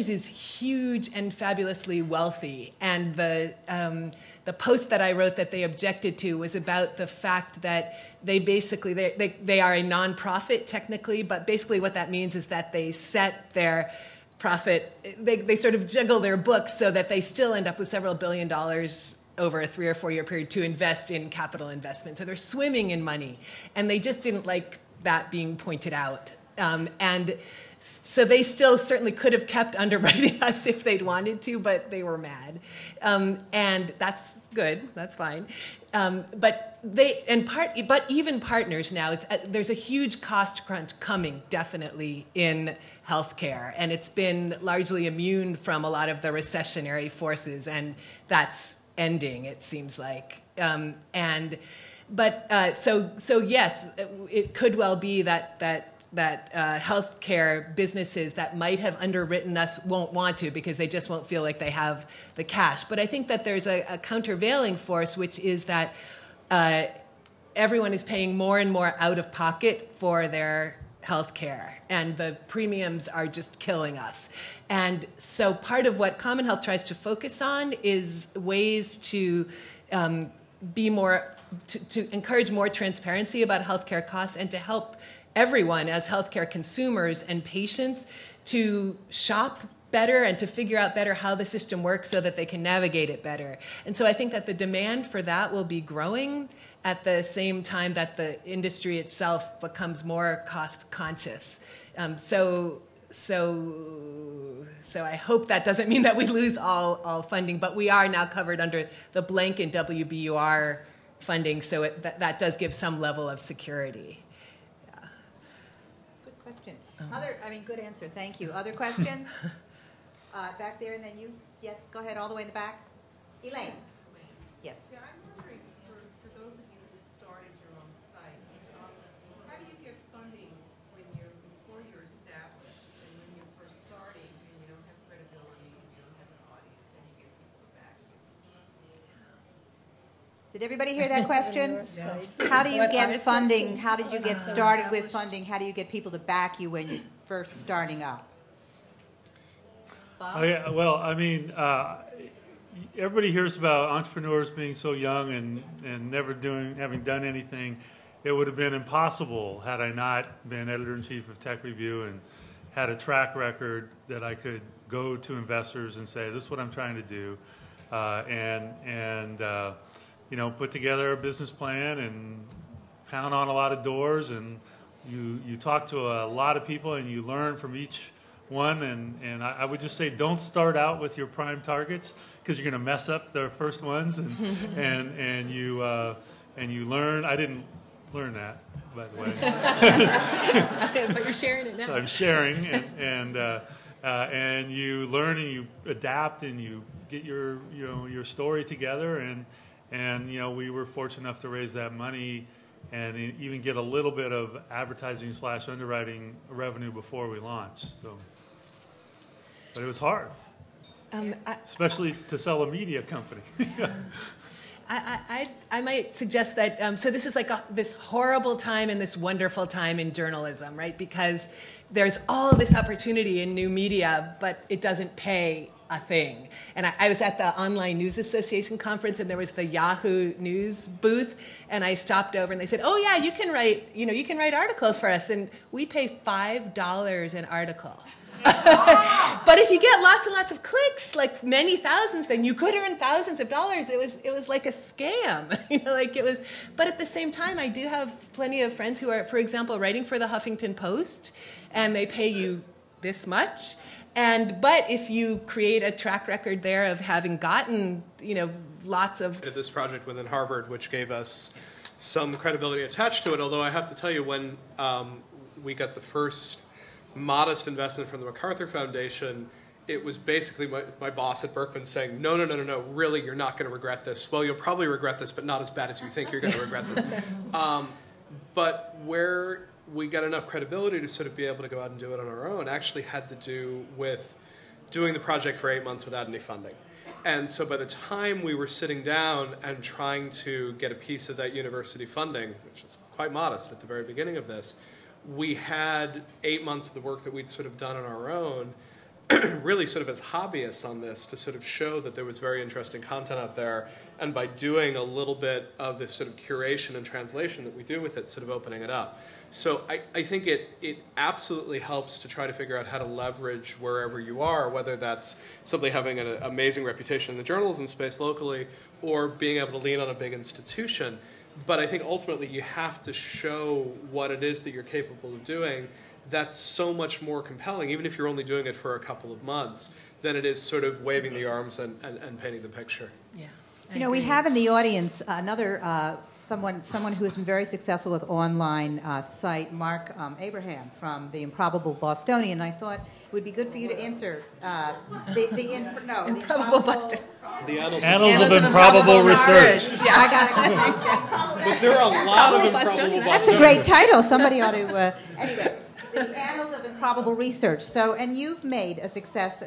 Speaker 2: is huge and fabulously wealthy, and the post that I wrote that they objected to was about the fact that they basically they are a nonprofit technically, but basically what that means is that they set their profit, they sort of juggle their books so that they still end up with several $1 billion over a 3 or 4 year period to invest in capital investment. So they're swimming in money, and they just didn't like that being pointed out. And so they still certainly could have kept underwriting us if they'd wanted to, but they were mad. And that's good, that's fine. But even partners now, there's a huge cost crunch coming definitely in healthcare, and it's been largely immune from a lot of the recessionary forces, and that's ending, it seems like. So yes, it could well be that healthcare businesses that might have underwritten us won't want to because they just won't feel like they have the cash. But I think that there's a countervailing force, which is that everyone is paying more and more out of pocket for their healthcare, and the premiums are just killing us. And so part of what Common Health tries to focus on is ways to be more, to encourage more transparency about healthcare costs and to help everyone as healthcare consumers and patients to shop better and to figure out better how the system works so that they can navigate it better. And so I think that the demand for that will be growing at the same time that the industry itself becomes more cost conscious. So I hope that doesn't mean that we lose all funding, but we are now covered under the blanket WBUR funding, so that does give some level of security.
Speaker 3: Question. Good answer. Thank you. Other questions? Back there, and then you. Yes, go ahead, all the way in the back. Elaine. Yes.
Speaker 7: Yeah, I'm wondering, for those of you who started your own sites, how do you get funding before you're established, and when you're first starting, and you don't have credibility, and you don't have an audience, and you get people to back you?
Speaker 3: Did everybody hear that question? How do you get funding? How did you get started with funding? How do you get people to back you when you're first starting up? Bob?
Speaker 1: Everybody hears about entrepreneurs being so young and never having done anything. It would have been impossible had I not been editor-in-chief of Tech Review and had a track record that I could go to investors and say, this is what I'm trying to do, put together a business plan and pound on a lot of doors, and you talk to a lot of people and you learn from each one, and I would just say don't start out with your prime targets because you're going to mess up the first ones, and you learn. I didn't learn that, by the way.
Speaker 2: But you're sharing it now.
Speaker 1: So I'm sharing, and you learn and you adapt and you get your story together, and we were fortunate enough to raise that money and even get a little bit of advertising / underwriting revenue before we launched. So, but it was hard, especially to sell a media company.
Speaker 2: I might suggest that, so this is like this horrible time and this wonderful time in journalism, right? Because there's all this opportunity in new media, but it doesn't pay a thing. And I was at the Online News Association conference, and there was the Yahoo News booth, and I stopped over, and they said, "Oh yeah, you can write articles for us, and we pay $5 an article." But if you get lots and lots of clicks, like many thousands, then you could earn thousands of dollars. It was like a scam, But at the same time, I do have plenty of friends who are, for example, writing for the Huffington Post, and they pay you this much, But if you create a track record there of having gotten, lots of...
Speaker 5: This project within Harvard, which gave us some credibility attached to it, although I have to tell you, when we got the first modest investment from the MacArthur Foundation, it was basically my boss at Berkman saying, no, really, you're not going to regret this. Well, you'll probably regret this, but not as bad as you think you're going to regret this. But where we got enough credibility to sort of be able to go out and do it on our own actually had to do with doing the project for 8 months without any funding. And so by the time we were sitting down and trying to get a piece of that university funding, which is quite modest at the very beginning of this, we had 8 months of the work that we'd sort of done on our own, really sort of as hobbyists on this, to sort of show that there was very interesting content out there, and by doing a little bit of this sort of curation and translation that we do with it, sort of opening it up. So I think it absolutely helps to try to figure out how to leverage wherever you are, whether that's simply having an amazing reputation in the journalism space locally, or being able to lean on a big institution. But I think ultimately you have to show what it is that you're capable of doing. That's so much more compelling, even if you're only doing it for a couple of months, than it is sort of waving the arms and painting the picture.
Speaker 2: Yeah.
Speaker 3: We have in the audience another someone who has been very successful with online site, Mark Abraham from the Improbable Bostonian. I thought it would be good for you to answer the Improbable Bostonian.
Speaker 5: The
Speaker 1: Annals of Improbable Research.
Speaker 2: Yeah, I got it.
Speaker 5: But there are a lot of improbable
Speaker 2: Bostonian.
Speaker 3: That's a great title. Somebody ought to. Anyway, the Annals of Improbable Research. So, and you've made a success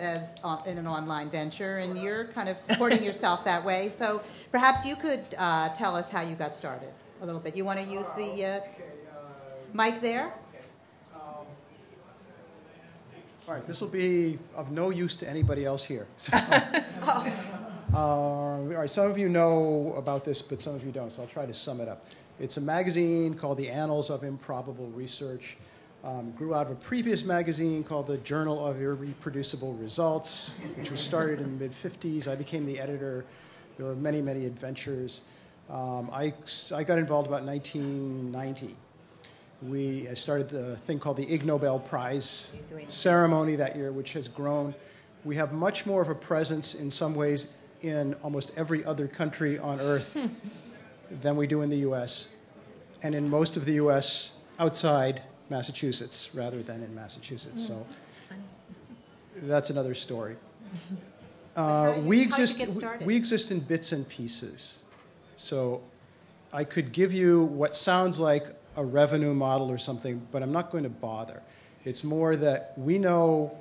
Speaker 3: in an online venture, and you're kind of supporting yourself that way. So, perhaps you could tell us how you got started a little bit. You want to use the mic there?
Speaker 8: All right, this will be of no use to anybody else here. So, all right, some of you know about this, but some of you don't, so I'll try to sum it up. It's a magazine called the Annals of Improbable Research. Grew out of a previous magazine called the Journal of Irreproducible Results, which was started in the mid-50s. I became the editor. There were many, many adventures. I got involved about 1990. I started the thing called the Ig Nobel Prize ceremony that year, which has grown. We have much more of a presence in some ways in almost every other country on earth than we do in the U.S., and in most of the U.S. outside Massachusetts rather than in Massachusetts. So that's another story. We exist in bits and pieces. So I could give you what sounds like a revenue model or something, but I'm not going to bother. It's more that we know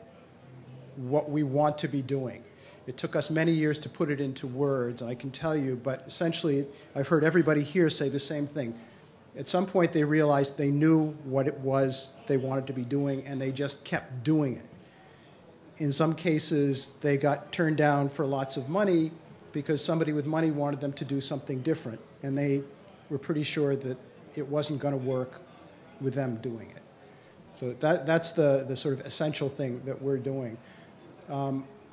Speaker 8: what we want to be doing. It took us many years to put it into words, and I can tell you, but essentially I've heard everybody here say the same thing. At some point they realized they knew what it was they wanted to be doing, and they just kept doing it. In some cases, they got turned down for lots of money because somebody with money wanted them to do something different, and they were pretty sure that it wasn't going to work with them doing it. So that's the sort of essential thing that we're doing.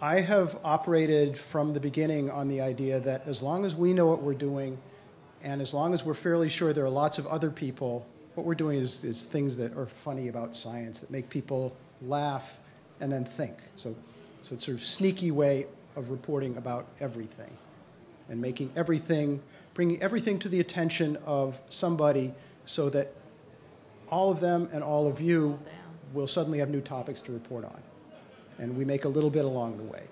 Speaker 8: I have operated from the beginning on the idea that as long as we know what we're doing, and as long as we're fairly sure there are lots of other people, what we're doing is things that are funny about science, that make people laugh and then think. So it's sort of sneaky way of reporting about everything and making everything, bringing everything to the attention of somebody so that all of them and all of you will suddenly have new topics to report on. And we make a little bit along the way.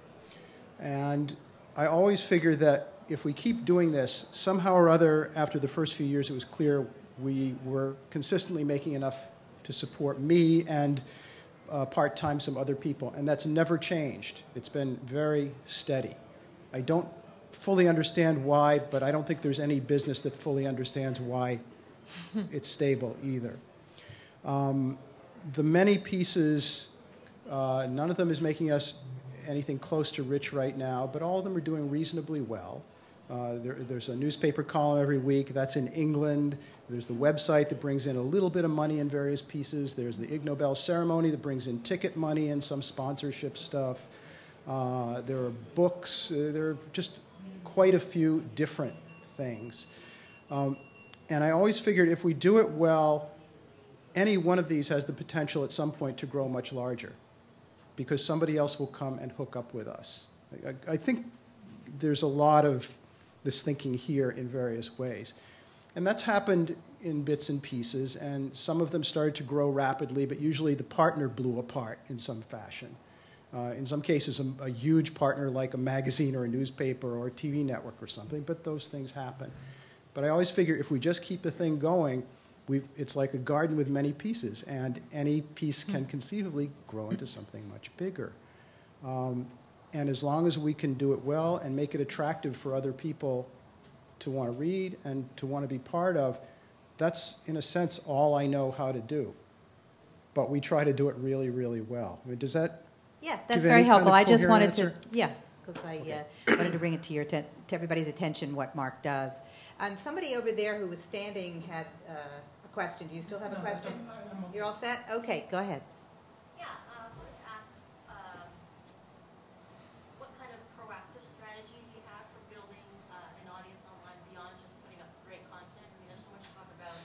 Speaker 8: And I always figure that if we keep doing this, somehow or other, after the first few years, it was clear we were consistently making enough to support me and part-time some other people. And that's never changed. It's been very steady. I don't fully understand why, but I don't think there's any business that fully understands why it's stable either. The many pieces, none of them is making us anything close to rich right now, but all of them are doing reasonably well. There's a newspaper column every week. That's in England. There's the website that brings in a little bit of money in various pieces. There's the Ig Nobel ceremony that brings in ticket money and some sponsorship stuff. There are books. There are just quite a few different things. And I always figured if we do it well, any one of these has the potential at some point to grow much larger. because somebody else will come and hook up with us. I think there's a lot of this thinking here in various ways. And that's happened in bits and pieces, and some of them started to grow rapidly, but usually the partner blew apart in some fashion. In some cases, a huge partner like a magazine or a newspaper or a TV network or something, but those things happen. But I always figure if we just keep the thing going, it's like a garden with many pieces, and any piece can conceivably grow into something much bigger. And as long as we can do it well and make it attractive for other people to want to read and to want to be part of, that's, in a sense, all I know how to do. But we try to do it really, really well. I mean, does that
Speaker 3: Yeah, that's
Speaker 8: give
Speaker 3: very
Speaker 8: any kind
Speaker 3: helpful.
Speaker 8: of
Speaker 3: I just
Speaker 8: coherent
Speaker 3: wanted to,
Speaker 8: answer?
Speaker 3: yeah, because I wanted to bring it to everybody's attention what Mark does. And somebody over there who was standing had a question. Do you still have a question? You're all set? Okay, go ahead.
Speaker 9: Yeah, I wanted to ask what kind of proactive strategies you have for building an audience online beyond just putting up great content. I mean, there's so much talk about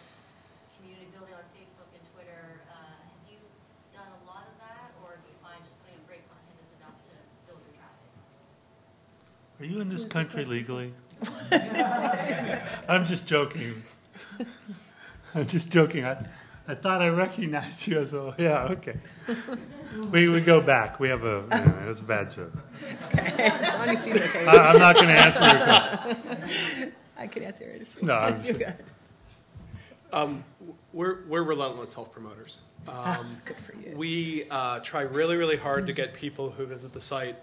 Speaker 9: community building on Facebook and Twitter. Have you done a lot of that, or do you find just putting up great content is enough to build your traffic?
Speaker 1: Are you in this country legally? I'm just joking. I'm just joking. I thought I recognized you as a, yeah, okay. We go back. We have a, it was a bad joke.
Speaker 2: Okay, as long as she's okay.
Speaker 1: I'm not going to answer your question.
Speaker 2: I can answer it if you
Speaker 1: No,
Speaker 2: want.
Speaker 1: I'm
Speaker 2: You got it.
Speaker 5: We're relentless self-promoters.
Speaker 2: Good for you.
Speaker 5: We try really, really hard to get people who visit the site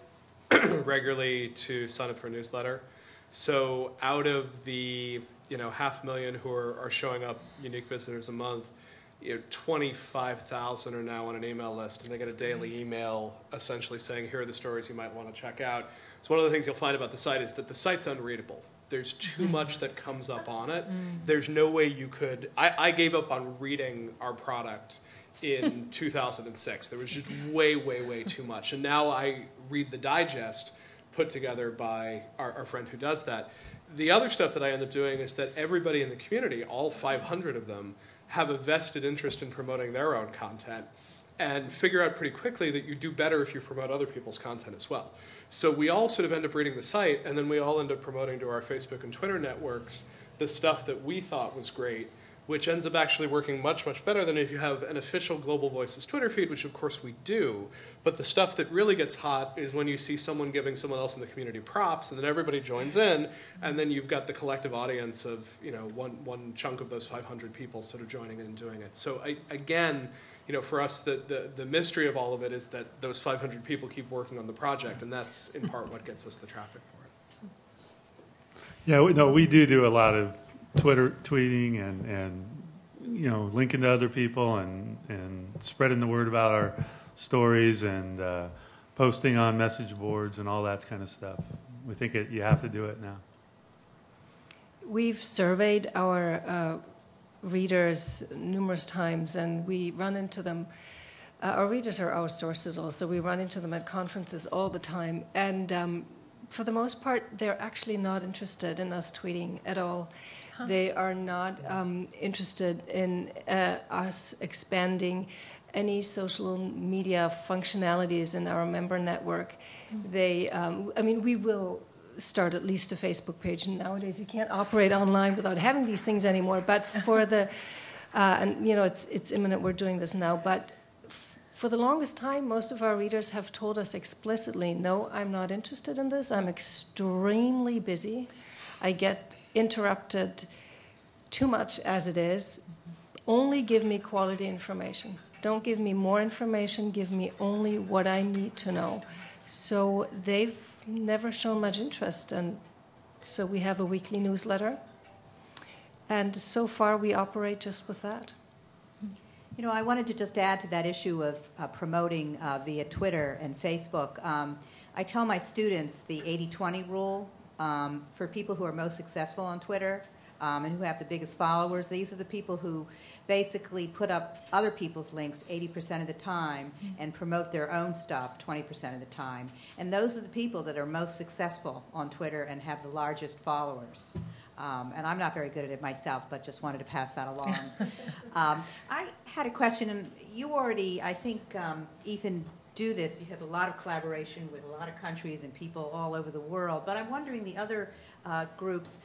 Speaker 5: regularly to sign up for a newsletter. So out of the 500,000 who are showing up, unique visitors a month, 25,000 are now on an email list, and they get a daily email essentially saying, here are the stories you might want to check out. So one of the things you'll find about the site is that the site's unreadable. There's too much that comes up on it. There's no way you could, I gave up on reading our product in 2006. There was just way, way, way too much. And now I read the digest put together by our friend who does that. The other stuff that I end up doing is that everybody in the community, all 500 of them, have a vested interest in promoting their own content and figure out pretty quickly that you do better if you promote other people's content as well. So we all sort of end up reading the site, and then we all end up promoting to our Facebook and Twitter networks the stuff that we thought was great, which ends up actually working much, much better than if you have an official Global Voices Twitter feed, which of course we do. But the stuff that really gets hot is when you see someone giving someone else in the community props, and then everybody joins in, and then you've got the collective audience of one chunk of those 500 people sort of joining in and doing it. So again, for us, the mystery of all of it is that those 500 people keep working on the project, and that's in part what gets us the traffic for it.
Speaker 1: Yeah, we do a lot of Twitter tweeting and linking to other people and spreading the word about our stories and posting on message boards and all that kind of stuff. We think you have to do it now.
Speaker 4: We've surveyed our readers numerous times, and we run into them. Our readers are our sources also. We run into them at conferences all the time. And for the most part, they're actually not interested in us tweeting at all. They are not interested in us expanding any social media functionalities in our member network. They, we will start at least a Facebook page. And nowadays, you can't operate online without having these things anymore. But for the, it's imminent. We're doing this now. But for the longest time, most of our readers have told us explicitly, no, I'm not interested in this. I'm extremely busy. I get interrupted too much as it is. Only give me quality information. Don't give me more information. Give me only what I need to know. So they've never shown much interest. And so we have a weekly newsletter. And so far, we operate just with that.
Speaker 3: I wanted to just add to that issue of promoting via Twitter and Facebook. I tell my students the 80-20 rule for people who are most successful on Twitter and who have the biggest followers. These are the people who basically put up other people's links 80% of the time and promote their own stuff 20% of the time. And those are the people that are most successful on Twitter and have the largest followers. And I'm not very good at it myself, but just wanted to pass that along. I had a question, and you already, I think, Ethan, do this, you have a lot of collaboration with a lot of countries and people all over the world. But I'm wondering, the other groups,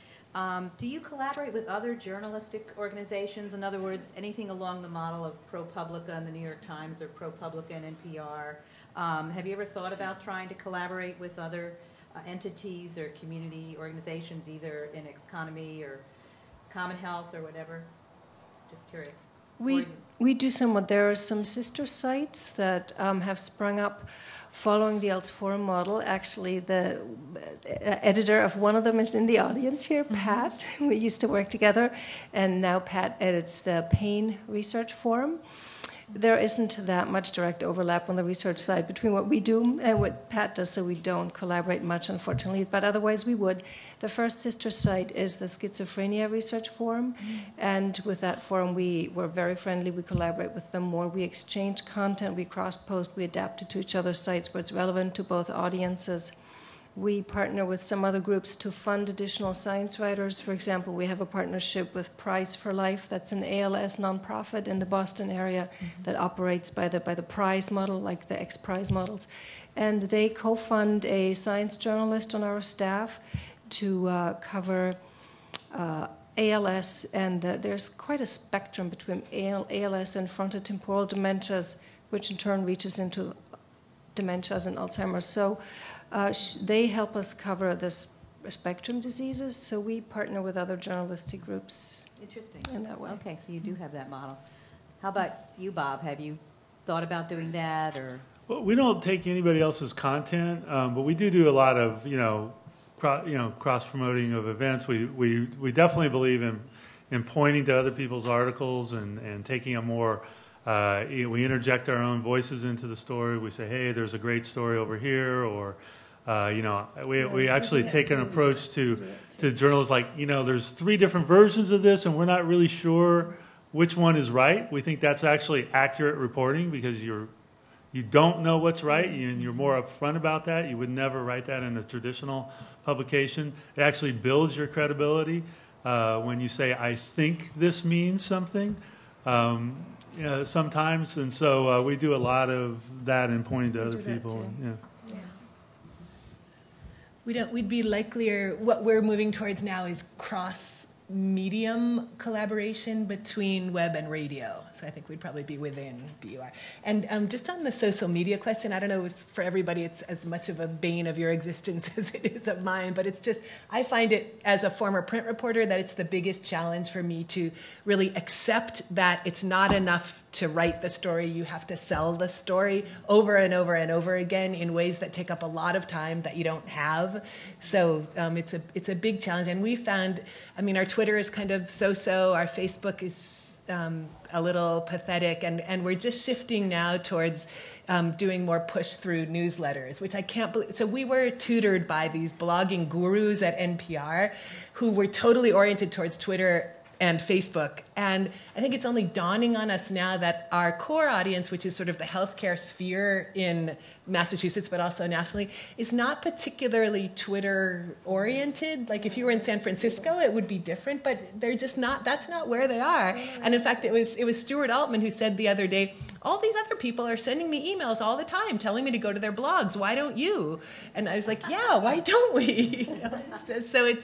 Speaker 3: do you collaborate with other journalistic organizations? In other words, anything along the model of ProPublica and the New York Times or ProPublica and NPR? Have you ever thought about trying to collaborate with other entities or community organizations, either in Xconomy or Common Health or whatever? Just curious.
Speaker 4: We do somewhat. There are some sister sites that have sprung up following the Else Forum model. Actually, the editor of one of them is in the audience here, Pat. We used to work together, and now Pat edits the Pain Research Forum. There isn't that much direct overlap on the research side between what we do and what Pat does, so we don't collaborate much, unfortunately, but otherwise we would. The first sister site is the Schizophrenia Research Forum, and with that forum we're very friendly. We collaborate with them more. We exchange content, we cross-post, we adapt it to each other's sites where it's relevant to both audiences. We partner with some other groups to fund additional science writers. For example, we have a partnership with Prize for Life. That's an ALS nonprofit in the Boston area that operates by the prize model, like the X Prize models. And they co-fund a science journalist on our staff to cover ALS. And there's quite a spectrum between ALS and frontotemporal dementias, which in turn reaches into dementias and Alzheimer's. So they help us cover this spectrum diseases, so we partner with other journalistic groups.
Speaker 3: Interesting.
Speaker 4: In that way.
Speaker 3: Okay, so you do have that model. How about you, Bob? Have you thought about doing that, or?
Speaker 1: Well, we don't take anybody else's content, but we do a lot of cross promoting of events. We definitely believe in pointing to other people's articles and taking a more. We interject our own voices into the story. We say, hey, there's a great story over here, or we actually take an approach to journals like, there's 3 different versions of this, and we're not really sure which one is right. We think that's actually accurate reporting because you don't know what's right, and you're more upfront about that. You would never write that in a traditional publication. It actually builds your credibility when you say, I think this means something. Sometimes, and so we do a lot of that and pointing to other people.
Speaker 2: We'd be likelier, what we're moving towards now is cross-medium collaboration between web and radio. So I think we'd probably be within BUR. And just on the social media question, I don't know if for everybody it's as much of a bane of your existence as it is of mine, but it's just, I find it as a former print reporter that it's the biggest challenge for me to really accept that it's not enough to write the story. You have to sell the story over and over and over again in ways that take up a lot of time that you don't have. So it's a big challenge. And we found, our Twitter is kind of so-so. Our Facebook is a little pathetic. And we're just shifting now towards doing more push-through newsletters, which I can't believe. So we were tutored by these blogging gurus at NPR who were totally oriented towards Twitter and Facebook. And I think it's only dawning on us now that our core audience, which is sort of the healthcare sphere in Massachusetts, but also nationally, is not particularly Twitter-oriented. Like if you were in San Francisco, it would be different, but they're just not, that's not where they are. And in fact, it was Stuart Altman who said the other day, all these other people are sending me emails all the time telling me to go to their blogs. Why don't you? And I was like, yeah, why don't we?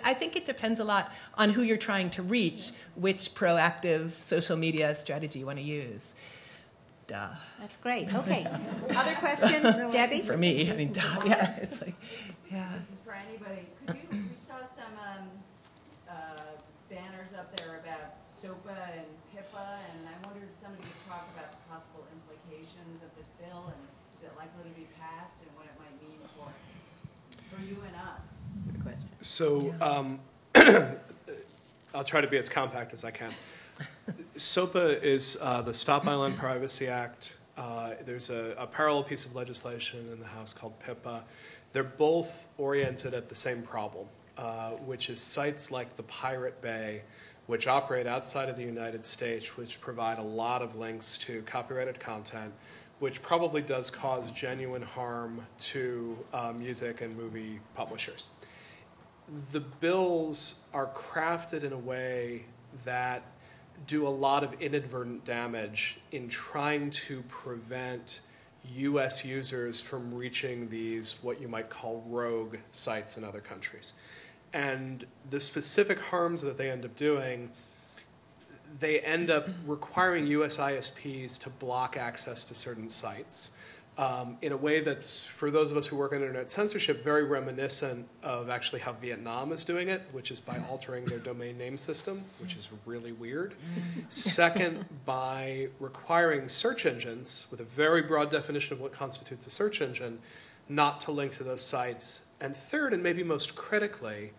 Speaker 2: I think it depends a lot on who you're trying to reach, which proactive social media strategy you want to use. Duh.
Speaker 3: That's great. Okay. Other questions, Debbie?
Speaker 2: For me, yeah, it's like, yeah.
Speaker 10: This is for anybody. We saw some banners up there about SOPA and PIPA, and I wondered if somebody could talk about the possible implications of this bill, and is it likely to be passed, and what it might mean for you and us?
Speaker 3: Good question.
Speaker 5: So I'll try to be as compact as I can. SOPA is the Stop Online Privacy Act. There's a parallel piece of legislation in the House called PIPA. They're both oriented at the same problem, which is sites like the Pirate Bay, which operate outside of the United States, which provide a lot of links to copyrighted content, which probably does cause genuine harm to music and movie publishers. The bills are crafted in a way that do a lot of inadvertent damage in trying to prevent US users from reaching these, what you might call rogue sites in other countries. And the specific harms that they end up doing, they end up requiring US ISPs to block access to certain sites in a way that's, for those of us who work in internet censorship, very reminiscent of actually how Vietnam is doing it, which is by altering their domain name system, which is really weird. Second, by requiring search engines, with a very broad definition of what constitutes a search engine, not to link to those sites. And third, and maybe most critically,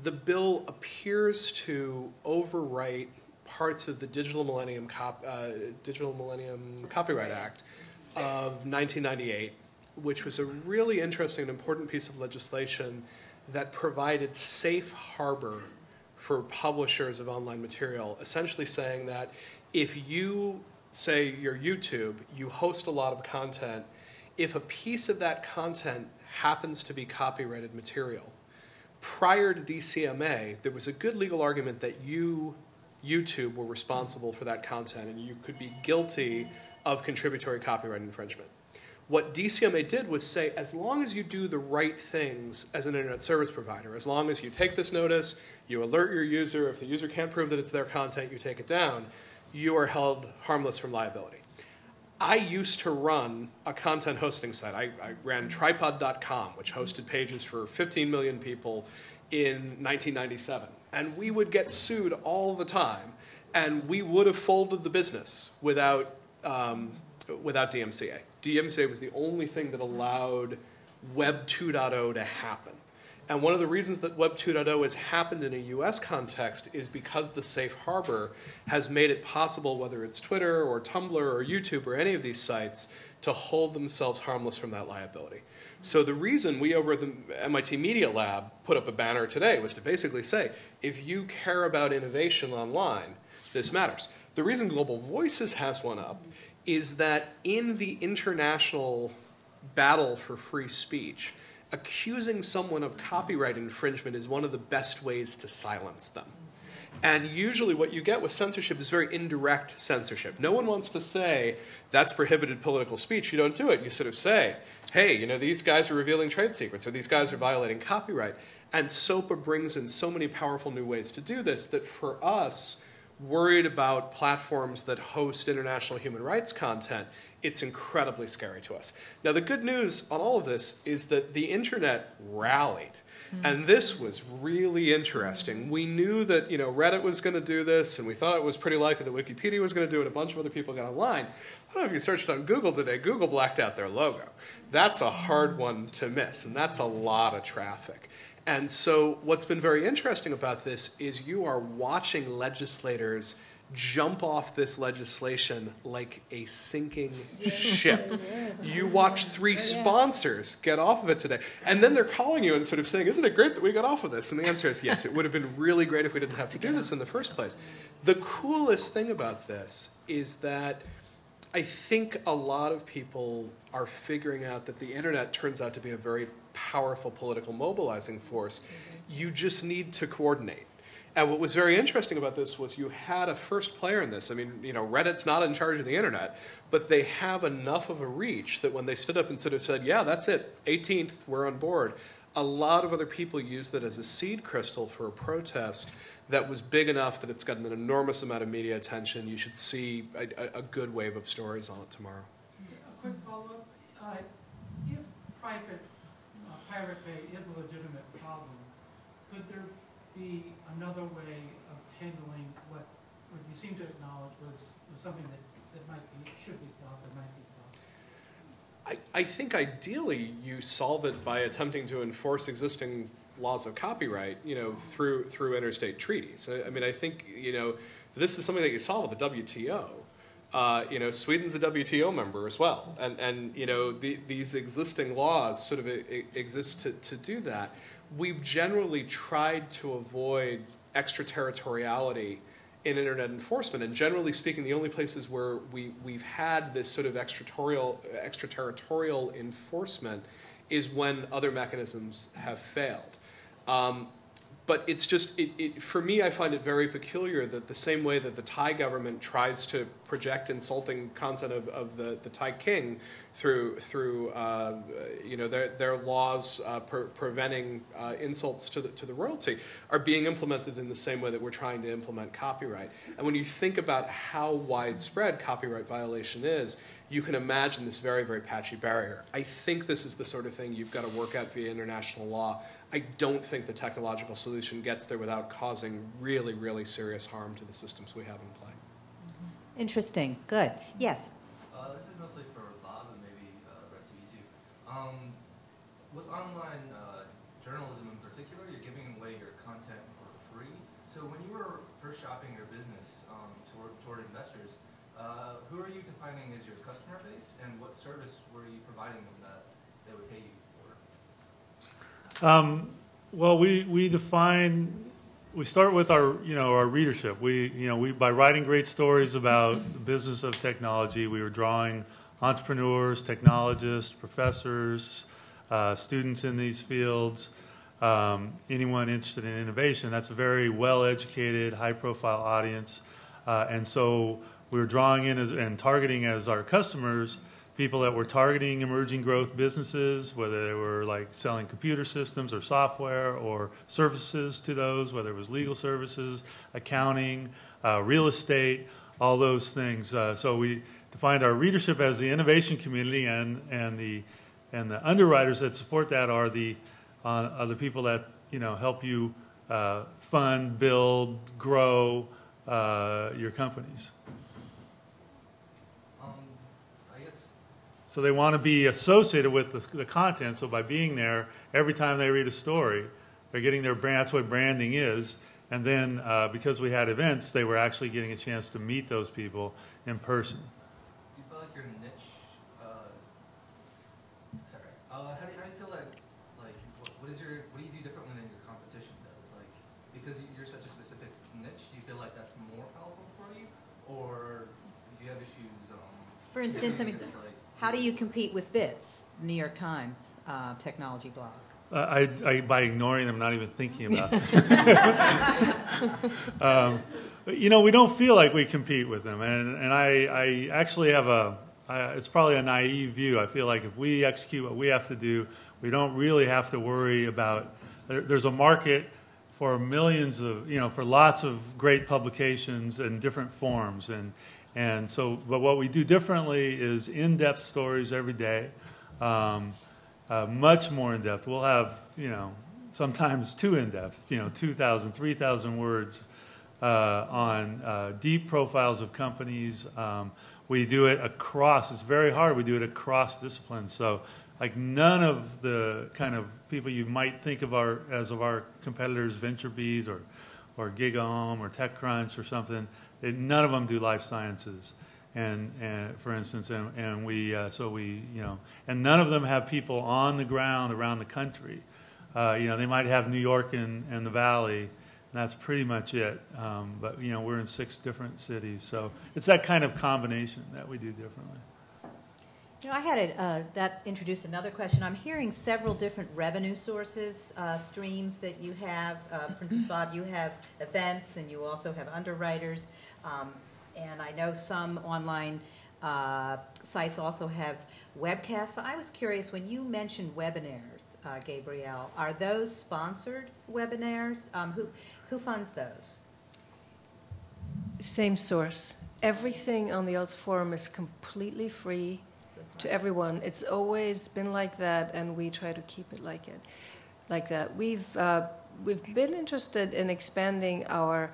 Speaker 5: the bill appears to overwrite parts of the Digital Millennium Copyright Act of 1998, which was a really interesting and important piece of legislation that provided safe harbor for publishers of online material, essentially saying that if you, say you're YouTube, you host a lot of content, if a piece of that content happens to be copyrighted material, prior to DCMA, there was a good legal argument that you, YouTube, were responsible for that content and you could be guilty of contributory copyright infringement. What DCMA did was say, as long as you do the right things as an internet service provider, as long as you take this notice, you alert your user, if the user can't prove that it's their content, you take it down, you are held harmless from liability. I used to run a content hosting site. I ran tripod.com, which hosted pages for 15 million people in 1997. And we would get sued all the time, and we would have folded the business without DMCA. DMCA was the only thing that allowed Web 2.0 to happen. And one of the reasons that Web 2.0 has happened in a US context is because the safe harbor has made it possible, whether it's Twitter or Tumblr or YouTube or any of these sites, to hold themselves harmless from that liability. So the reason we over at the MIT Media Lab put up a banner today was to basically say, if you care about innovation online, this matters. The reason Global Voices has one up is that in the international battle for free speech, accusing someone of copyright infringement is one of the best ways to silence them. And usually what you get with censorship is very indirect censorship. No one wants to say, that's prohibited political speech, you don't do it. You sort of say, hey, you know, these guys are revealing trade secrets, or these guys are violating copyright. And SOPA brings in so many powerful new ways to do this that for us, worried about platforms that host international human rights content, it's incredibly scary to us. Now, the good news on all of this is that the internet rallied. And this was really interesting. We knew that, you know, Reddit was going to do this, and we thought it was pretty likely that Wikipedia was going to do it. A bunch of other people got online. I don't know if you searched on Google today. Google blacked out their logo. That's a hard one to miss, and that's a lot of traffic. And so what's been very interesting about this is you are watching legislators jump off this legislation like a sinking ship. You watch 3 sponsors get off of it today, and then they're calling you and sort of saying, isn't it great that we got off of this? And the answer is yes, it would have been really great if we didn't have to do this in the first place. The coolest thing about this is that I think a lot of people are figuring out that the internet turns out to be a very powerful political mobilizing force. You just need to coordinate. And what was very interesting about this was you had a first player in this. I mean, you know, Reddit's not in charge of the internet, but they have enough of a reach that when they stood up and sort of said, yeah, that's it, 18th, we're on board, a lot of other people used it as a seed crystal for a protest that was big enough that it's gotten an enormous amount of media attention. You should see a good wave of stories on it tomorrow.
Speaker 6: A quick follow-up. If private Pirate Bay is a legitimate problem, could there be another way of handling what you seem to acknowledge was something that might be, should be stopped or might be stopped?
Speaker 5: I think ideally you solve it by attempting to enforce existing laws of copyright, you know, through interstate treaties. I mean, I think, you know, this is something that you solve with the WTO. You know, Sweden's a WTO member as well, and you know, these existing laws sort of exist to do that. We've generally tried to avoid extraterritoriality in internet enforcement, and generally speaking, the only places where we've had this sort of extraterritorial enforcement is when other mechanisms have failed. But it's just, for me, I find it very peculiar that the same way that the Thai government tries to project insulting content of the Thai king through you know, their laws preventing insults to the royalty are being implemented in the same way that we're trying to implement copyright. And when you think about how widespread copyright violation is, you can imagine this very, very patchy barrier. I think this is the sort of thing you've got to work out via international law. I don't think the technological solution gets there without causing really, really serious harm to the systems we have in play.
Speaker 3: Interesting. Good. Yes.
Speaker 11: This is mostly for Bob and maybe the rest of you too. With online journalism in particular, you're giving away your content for free. So when you were first shopping your business toward investors, who are you defining as your customer base, and what service were you providing them that they would pay you for?
Speaker 1: Well, we start with our readership. By writing great stories about the business of technology, we were drawing entrepreneurs, technologists, professors, students in these fields, anyone interested in innovation. That's a very well-educated, high-profile audience. And so we were drawing in and targeting as our customers people that were targeting emerging growth businesses, whether they were like selling computer systems or software or services to those, whether it was legal services, accounting, real estate, all those things. So we defined our readership as the innovation community, and the underwriters that support that are the people that help you fund, build, grow your companies. So they want to be associated with the content. So by being there, every time they read a story, they're getting their brand. That's what branding is. And then because we had events, they were actually getting a chance to meet those people in person.
Speaker 11: Do you feel like your niche? How do you feel like what do you do differently than your competition does? Like, because you're such a specific niche, do you feel like that's more powerful for you, or do you have issues?
Speaker 3: For instance, I mean, how do you compete with BITS, New York Times technology blog?
Speaker 1: By ignoring them, not even thinking about them. We don't feel like we compete with them, and I actually have it's probably a naive view. I feel like if we execute what we have to do, we don't really have to worry about. There's a market for millions of, for lots of great publications in different forms, and so, but what we do differently is in-depth stories every day. Much more in-depth. We'll have, sometimes too in-depth, 2,000, 3,000 words on deep profiles of companies. We do it across, it's very hard, we do it across disciplines. So like none of the kind of people you might think of as our competitors, VentureBeat or GigaOM or TechCrunch or something, none of them do life sciences. And for instance, and we and none of them have people on the ground around the country. They might have New York and the Valley, and that's pretty much it. But we're in 6 different cities, so it's that kind of combination that we do differently.
Speaker 3: I had that introduced another question. I'm hearing several different revenue sources, streams that you have. For instance, Bob, you have events, and you also have underwriters. And I know some online sites also have webcasts. So I was curious, when you mentioned webinars, Gabrielle, are those sponsored webinars? Who funds those?
Speaker 4: Same source. Everything on the ALTS forum is completely free to everyone. It's always been like that, and we try to keep it like that. We've been interested in expanding our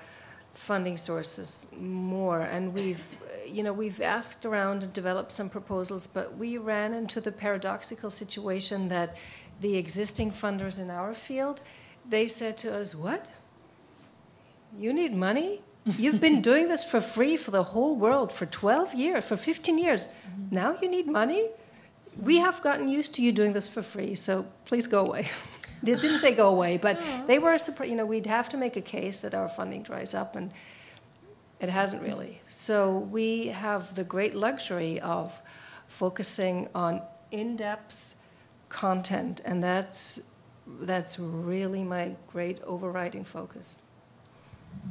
Speaker 4: funding sources more, and we've asked around and developed some proposals, but we ran into the paradoxical situation that the existing funders in our field, they said to us, "What? You need money? You've been doing this for free for the whole world for 12 years, for 15 years. Now you need money? We have gotten used to you doing this for free, so please go away." They didn't say go away, but they were surprised. We'd have to make a case that our funding dries up, and it hasn't really. So we have the great luxury of focusing on in-depth content, and that's that's really my great overriding focus.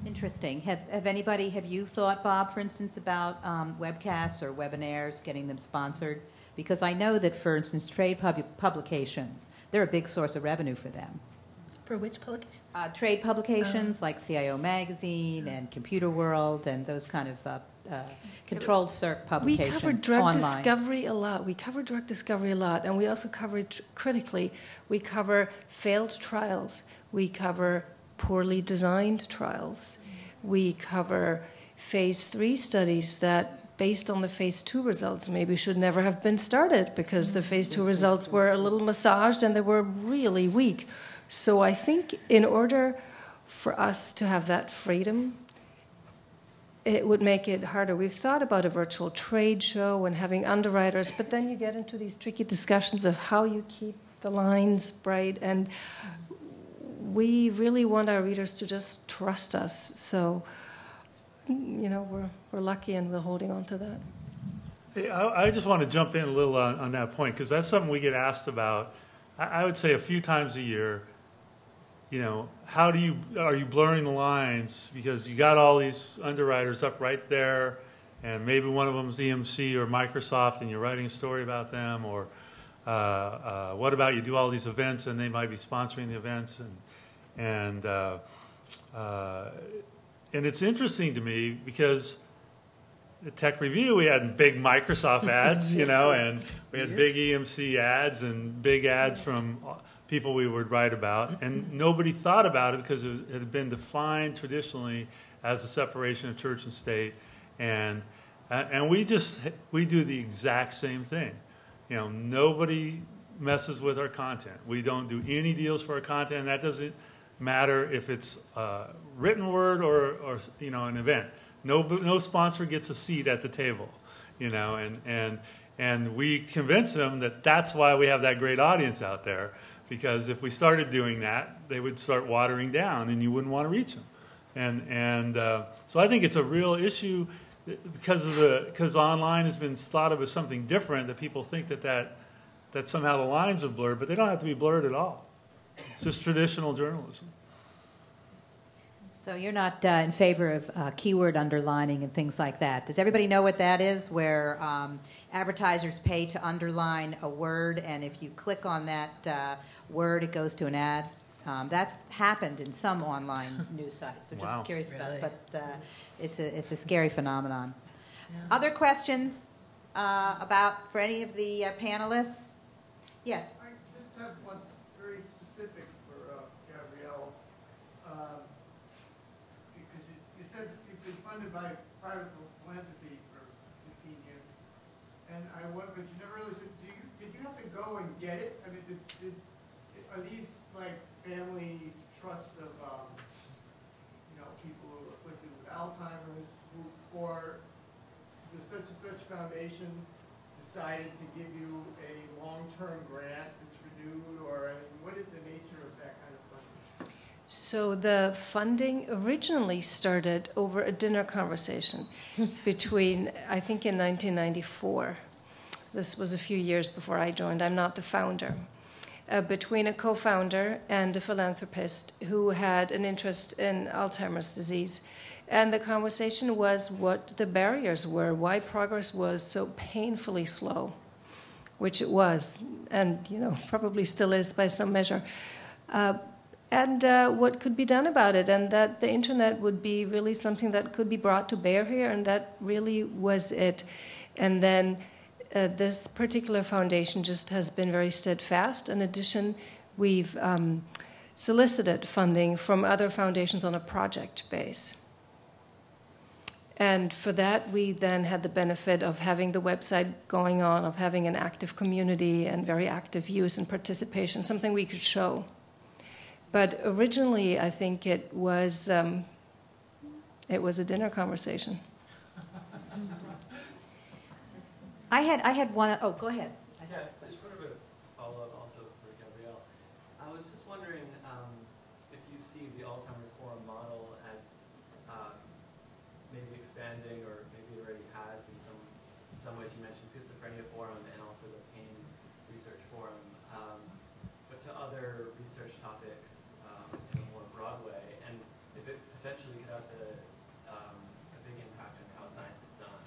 Speaker 3: Interesting. Have you thought, Bob, for instance, about webcasts or webinars, getting them sponsored? Because I know that, for instance, trade publications, they're a big source of revenue for them.
Speaker 2: For which publication?
Speaker 3: Trade publications like CIO Magazine and Computer World and those kind of controlled circ publications.
Speaker 4: We cover drug
Speaker 3: online.
Speaker 4: discovery a lot. We cover drug discovery a lot, and we also cover it critically. We cover failed trials. We cover poorly designed trials. We cover phase 3 studies that, based on the phase 2 results, maybe should never have been started because the phase 2 results were a little massaged and they were really weak. So I think in order for us to have that freedom, it would make it harder. We've thought about a virtual trade show and having underwriters, but then you get into these tricky discussions of how you keep the lines bright, and we really want our readers to just trust us. So, you know, we're lucky and we're holding on to that.
Speaker 1: Hey, I just want to jump in a little on that point, because that's something we get asked about, I would say a few times a year. You know, are you blurring the lines? Because you got all these underwriters up right there, and maybe one of them's EMC or Microsoft, and you're writing a story about them, or what about you do all these events and they might be sponsoring the events, and it's interesting to me because at Tech Review we had big Microsoft ads, you know, and we had big EMC ads and big ads from people we would write about, and nobody thought about it because it had been defined traditionally as a separation of church and state, and we do the exact same thing. You know, nobody messes with our content. We don't do any deals for our content, and that doesn't matter if it's a written word or you know, an event. No sponsor gets a seat at the table, you know, and we convince them that that's why we have that great audience out there. Because if we started doing that, they would start watering down, and you wouldn't want to reach them. So I think it's a real issue because online has been thought of as something different, that people think that somehow the lines are blurred, but they don't have to be blurred at all. It's just traditional journalism.
Speaker 3: So you're not in favor of keyword underlining and things like that. Does everybody know what that is, where advertisers pay to underline a word, and if you click on that word, it goes to an ad? That's happened in some online news sites. I'm just curious about it, but it's a scary phenomenon. Yeah. Other questions for any of the panelists? Yes?
Speaker 12: I just have one very specific for Gabrielle. Because you said that you've been funded by private philanthropy for 15 years, but you never really said, did you have to go and get it? I mean, are these like family trusts of people who are afflicted with Alzheimer's, or does such and such foundation decided to give you a long-term grant that's renewed, or I mean, what is the nature of that kind of funding?
Speaker 4: So the funding originally started over a dinner conversation between, I think in 1994. This was a few years before I joined. I'm not the founder. Between a co-founder and a philanthropist who had an interest in Alzheimer's disease. And the conversation was what the barriers were, why progress was so painfully slow, which it was, and probably still is by some measure. And what could be done about it, and that the internet would be really something that could be brought to bear here, and that really was it. And then this particular foundation just has been very steadfast. In addition, we've solicited funding from other foundations on a project base. And for that, we then had the benefit of having the website going on, of having an active community and very active use and participation, something we could show. But originally, I think it was a dinner conversation.
Speaker 3: I had one. Oh, go ahead.
Speaker 13: Yeah, just sort of a follow-up also for Gabrielle. I was just wondering if you see the Alzheimer's Forum model as maybe expanding, or maybe it already has in some ways. You mentioned Schizophrenia Forum and also the Pain Research Forum. but to other research topics in a more broad way, and if it potentially could have a big impact on how science is done,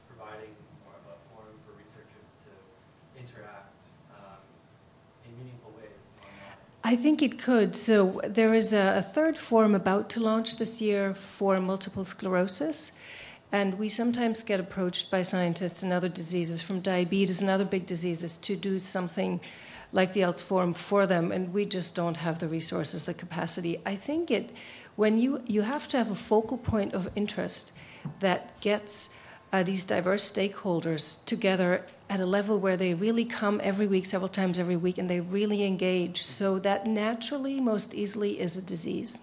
Speaker 13: providing more of a forum for researchers to interact in meaningful ways online.
Speaker 4: I think it could. So there is a third forum about to launch this year for multiple sclerosis. And we sometimes get approached by scientists in other diseases, from diabetes and other big diseases, to do something like the Alts Forum for them, and we just don't have the resources, the capacity. I think when you have to have a focal point of interest that gets these diverse stakeholders together at a level where they really come every week, several times every week, and they really engage. So that naturally, most easily, is a disease,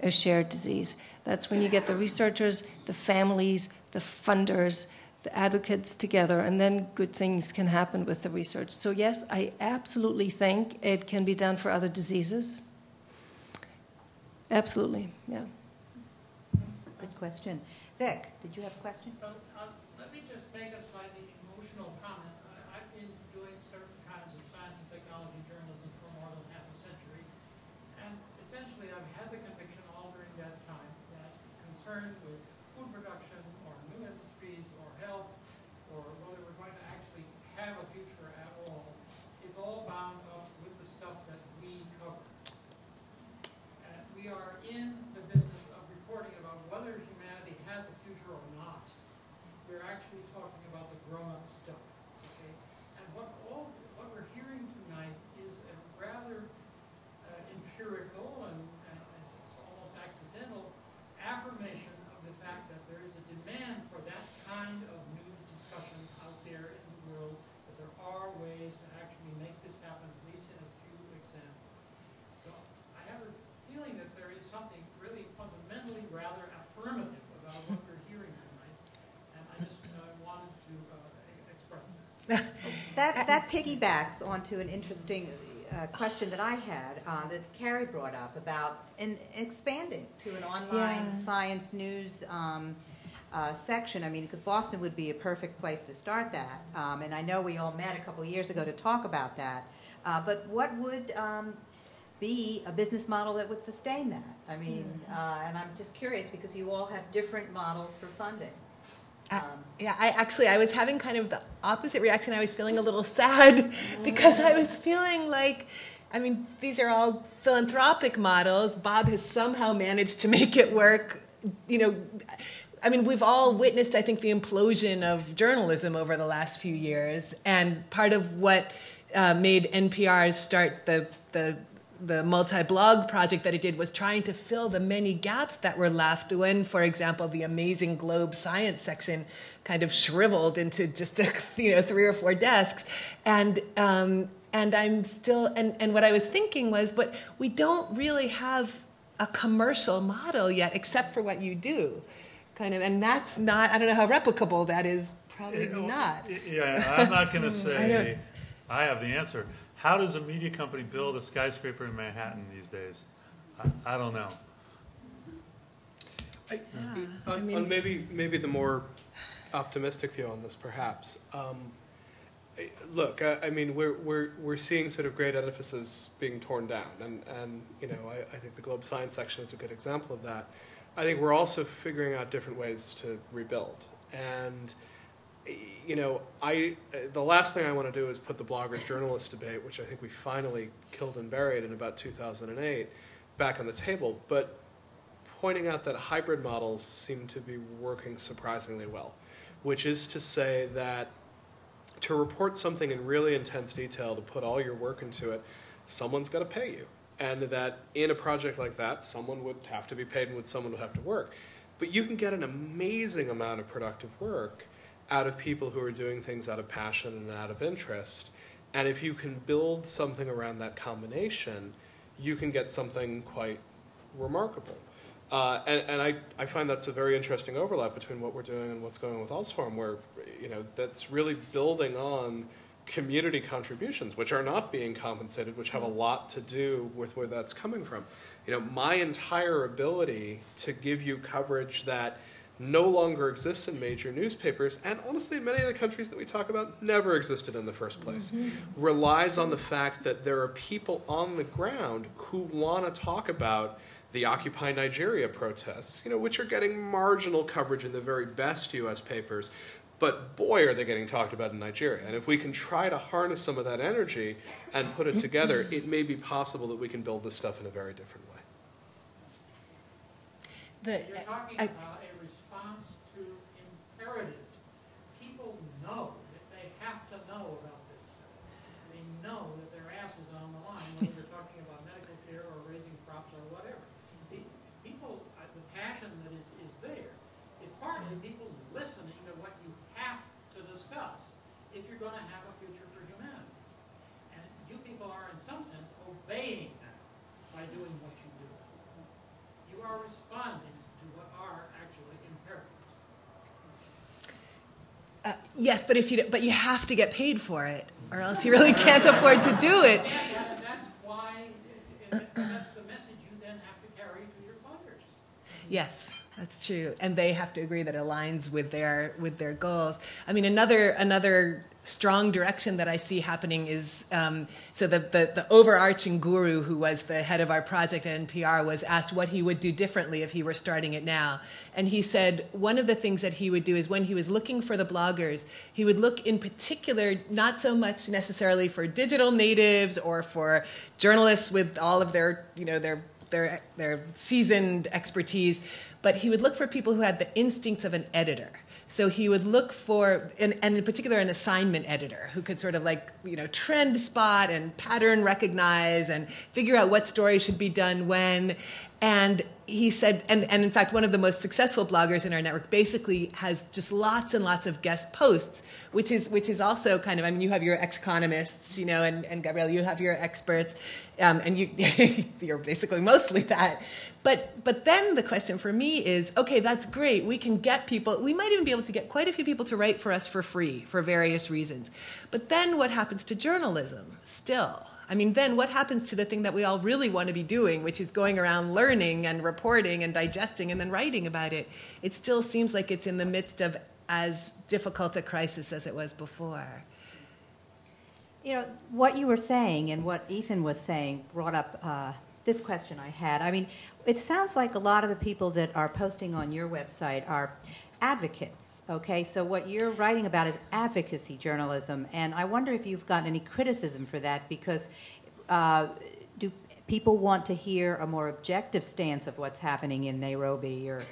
Speaker 4: a shared disease. That's when you get the researchers, the families, the funders, the advocates together, and then good things can happen with the research. So yes, I absolutely think it can be done for other diseases. Absolutely, yeah.
Speaker 3: Good question. Vic, did you have a question?
Speaker 6: Well, let me just make a slightly emotional comment. I've been doing certain kinds of science and technology journalism for more than half a century, and essentially I've had the conviction all during that time that concern with food production or new industries or health or whether we're going to actually have a future at all is all bound up with the stuff that we cover. And we are in the business of reporting about whether humanity has a future or not. We're actually talking about the grown-up stuff. Okay? And what we're hearing tonight is a rather empirical and it's almost accidental affirmation of the fact that there is a demand for that kind of news discussions out there in the world, that there are ways to actually make this happen, at least in a few examples. So I have a feeling that there is something really fundamentally rather affirmative about what we're hearing tonight, and I just wanted to express that.
Speaker 3: That piggybacks onto an interesting question that I had that Carrie brought up about expanding to an online science news section. I mean, Boston would be a perfect place to start that. And I know we all met a couple of years ago to talk about that. But what would be a business model that would sustain that? I mean, and I'm just curious because you all have different models for funding.
Speaker 2: Yeah, I was having kind of the opposite reaction. I was feeling a little sad because I was feeling like, I mean, these are all philanthropic models. Bob has somehow managed to make it work. You know, I mean, we've all witnessed, I think, the implosion of journalism over the last few years. And part of what made NPR start the multi-blog project that it did was trying to fill the many gaps that were left when, for example, the amazing Globe science section kind of shriveled into just 3 or 4 desks. And I'm still, and what I was thinking was, but we don't really have a commercial model yet, except for what you do, kind of, and that's not, I don't know how replicable that is, probably not.
Speaker 1: Yeah, I'm not going to say I have the answer. How does a media company build a skyscraper in Manhattan these days? I don't know.
Speaker 5: On maybe the more optimistic view on this, perhaps. Look, I mean, we're seeing sort of great edifices being torn down, and you know, I think the Globe Science section is a good example of that. I think we're also figuring out different ways to rebuild, and you know, the last thing I want to do is put the bloggers-journalists debate, which I think we finally killed and buried in about 2008, back on the table, but pointing out that hybrid models seem to be working surprisingly well, which is to say that to report something in really intense detail, to put all your work into it, someone's got to pay you. And that in a project like that, someone would have to be paid and someone would have to work. But you can get an amazing amount of productive work out of people who are doing things out of passion and out of interest. And if you can build something around that combination, you can get something quite remarkable. And I find that's a very interesting overlap between what we're doing and what's going on with Alts Forum, where, you know, that's really building on community contributions, which are not being compensated, which have a lot to do with where that's coming from. You know, my entire ability to give you coverage that no longer exists in major newspapers, and honestly, many of the countries that we talk about never existed in the first place, relies on the fact that there are people on the ground who want to talk about the Occupy Nigeria protests, which are getting marginal coverage in the very best U.S. papers, but boy, are they getting talked about in Nigeria. And if we can try to harness some of that energy and put it together, it may be possible that we can build this stuff in a very different way.
Speaker 6: You're talking about a response to imperatives. People know that they have to know about this stuff. They know that their ass is on the line, whether you're talking about medical care or raising crops or whatever. People, the passion that is there is partly people listening to what you have to discuss if you're going to have a future for humanity. And you people are, in some sense, obeying that by doing what you do. You are responding to what are actually imperatives.
Speaker 2: Yes, but you have to get paid for it, or else you really can't afford to do it.
Speaker 6: And that's why, that's the message you then have to carry to your funders.
Speaker 2: Yes, that's true, and they have to agree that it aligns with their goals. I mean, another strong direction that I see happening is so the overarching guru who was the head of our project at NPR was asked what he would do differently if he were starting it now, and he said one of the things that he would do is when he was looking for the bloggers, he would look in particular not so much necessarily for digital natives or for journalists with all of their their seasoned expertise, but he would look for people who had the instincts of an editor. So he would look for, and in particular, an assignment editor who could sort of trend spot and pattern recognize and figure out what story should be done when. And he said, and in fact, one of the most successful bloggers in our network basically has just lots and lots of guest posts, which is also kind of, I mean, you have your ex-economists, and Gabrielle, you have your experts, and you're basically mostly that. But then the question for me is, okay, that's great. We can get people, we might even be able to get quite a few people to write for us for free for various reasons. But then what happens to journalism still? I mean, then what happens to the thing that we all really want to be doing, which is going around learning and reporting and digesting and then writing about it? It still seems like it's in the midst of as difficult a crisis as it was before.
Speaker 3: What you were saying and what Ethan was saying brought up this question I had. I mean, it sounds like a lot of the people that are posting on your website are advocates, okay? So what you're writing about is advocacy journalism, and I wonder if you've gotten any criticism for that, because do people want to hear a more objective stance of what's happening in Nairobi or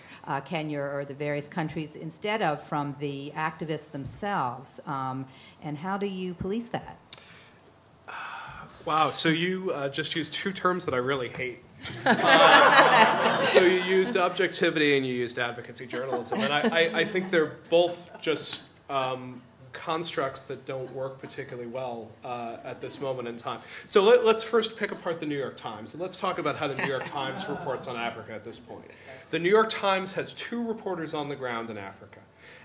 Speaker 3: Kenya or the various countries instead of from the activists themselves? And how do you police that?
Speaker 5: Wow, so you just used two terms that I really hate. So you used objectivity and you used advocacy journalism, and I think they're both just constructs that don't work particularly well at this moment in time. So let's first pick apart the New York Times, and let's talk about how the New York Times reports on Africa at this point. The New York Times has 2 reporters on the ground in Africa,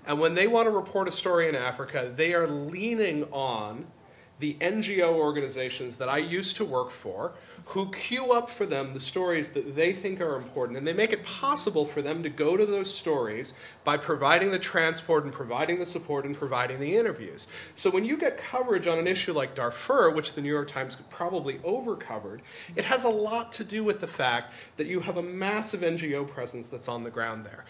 Speaker 5: and when they want to report a story in Africa, they are leaning on the NGO organizations that I used to work for, who queue up for them the stories that they think are important, and they make it possible for them to go to those stories by providing the transport and providing the support and providing the interviews. So when you get coverage on an issue like Darfur, which the New York Times probably overcovered, it has a lot to do with the fact that you have a massive NGO presence that's on the ground there.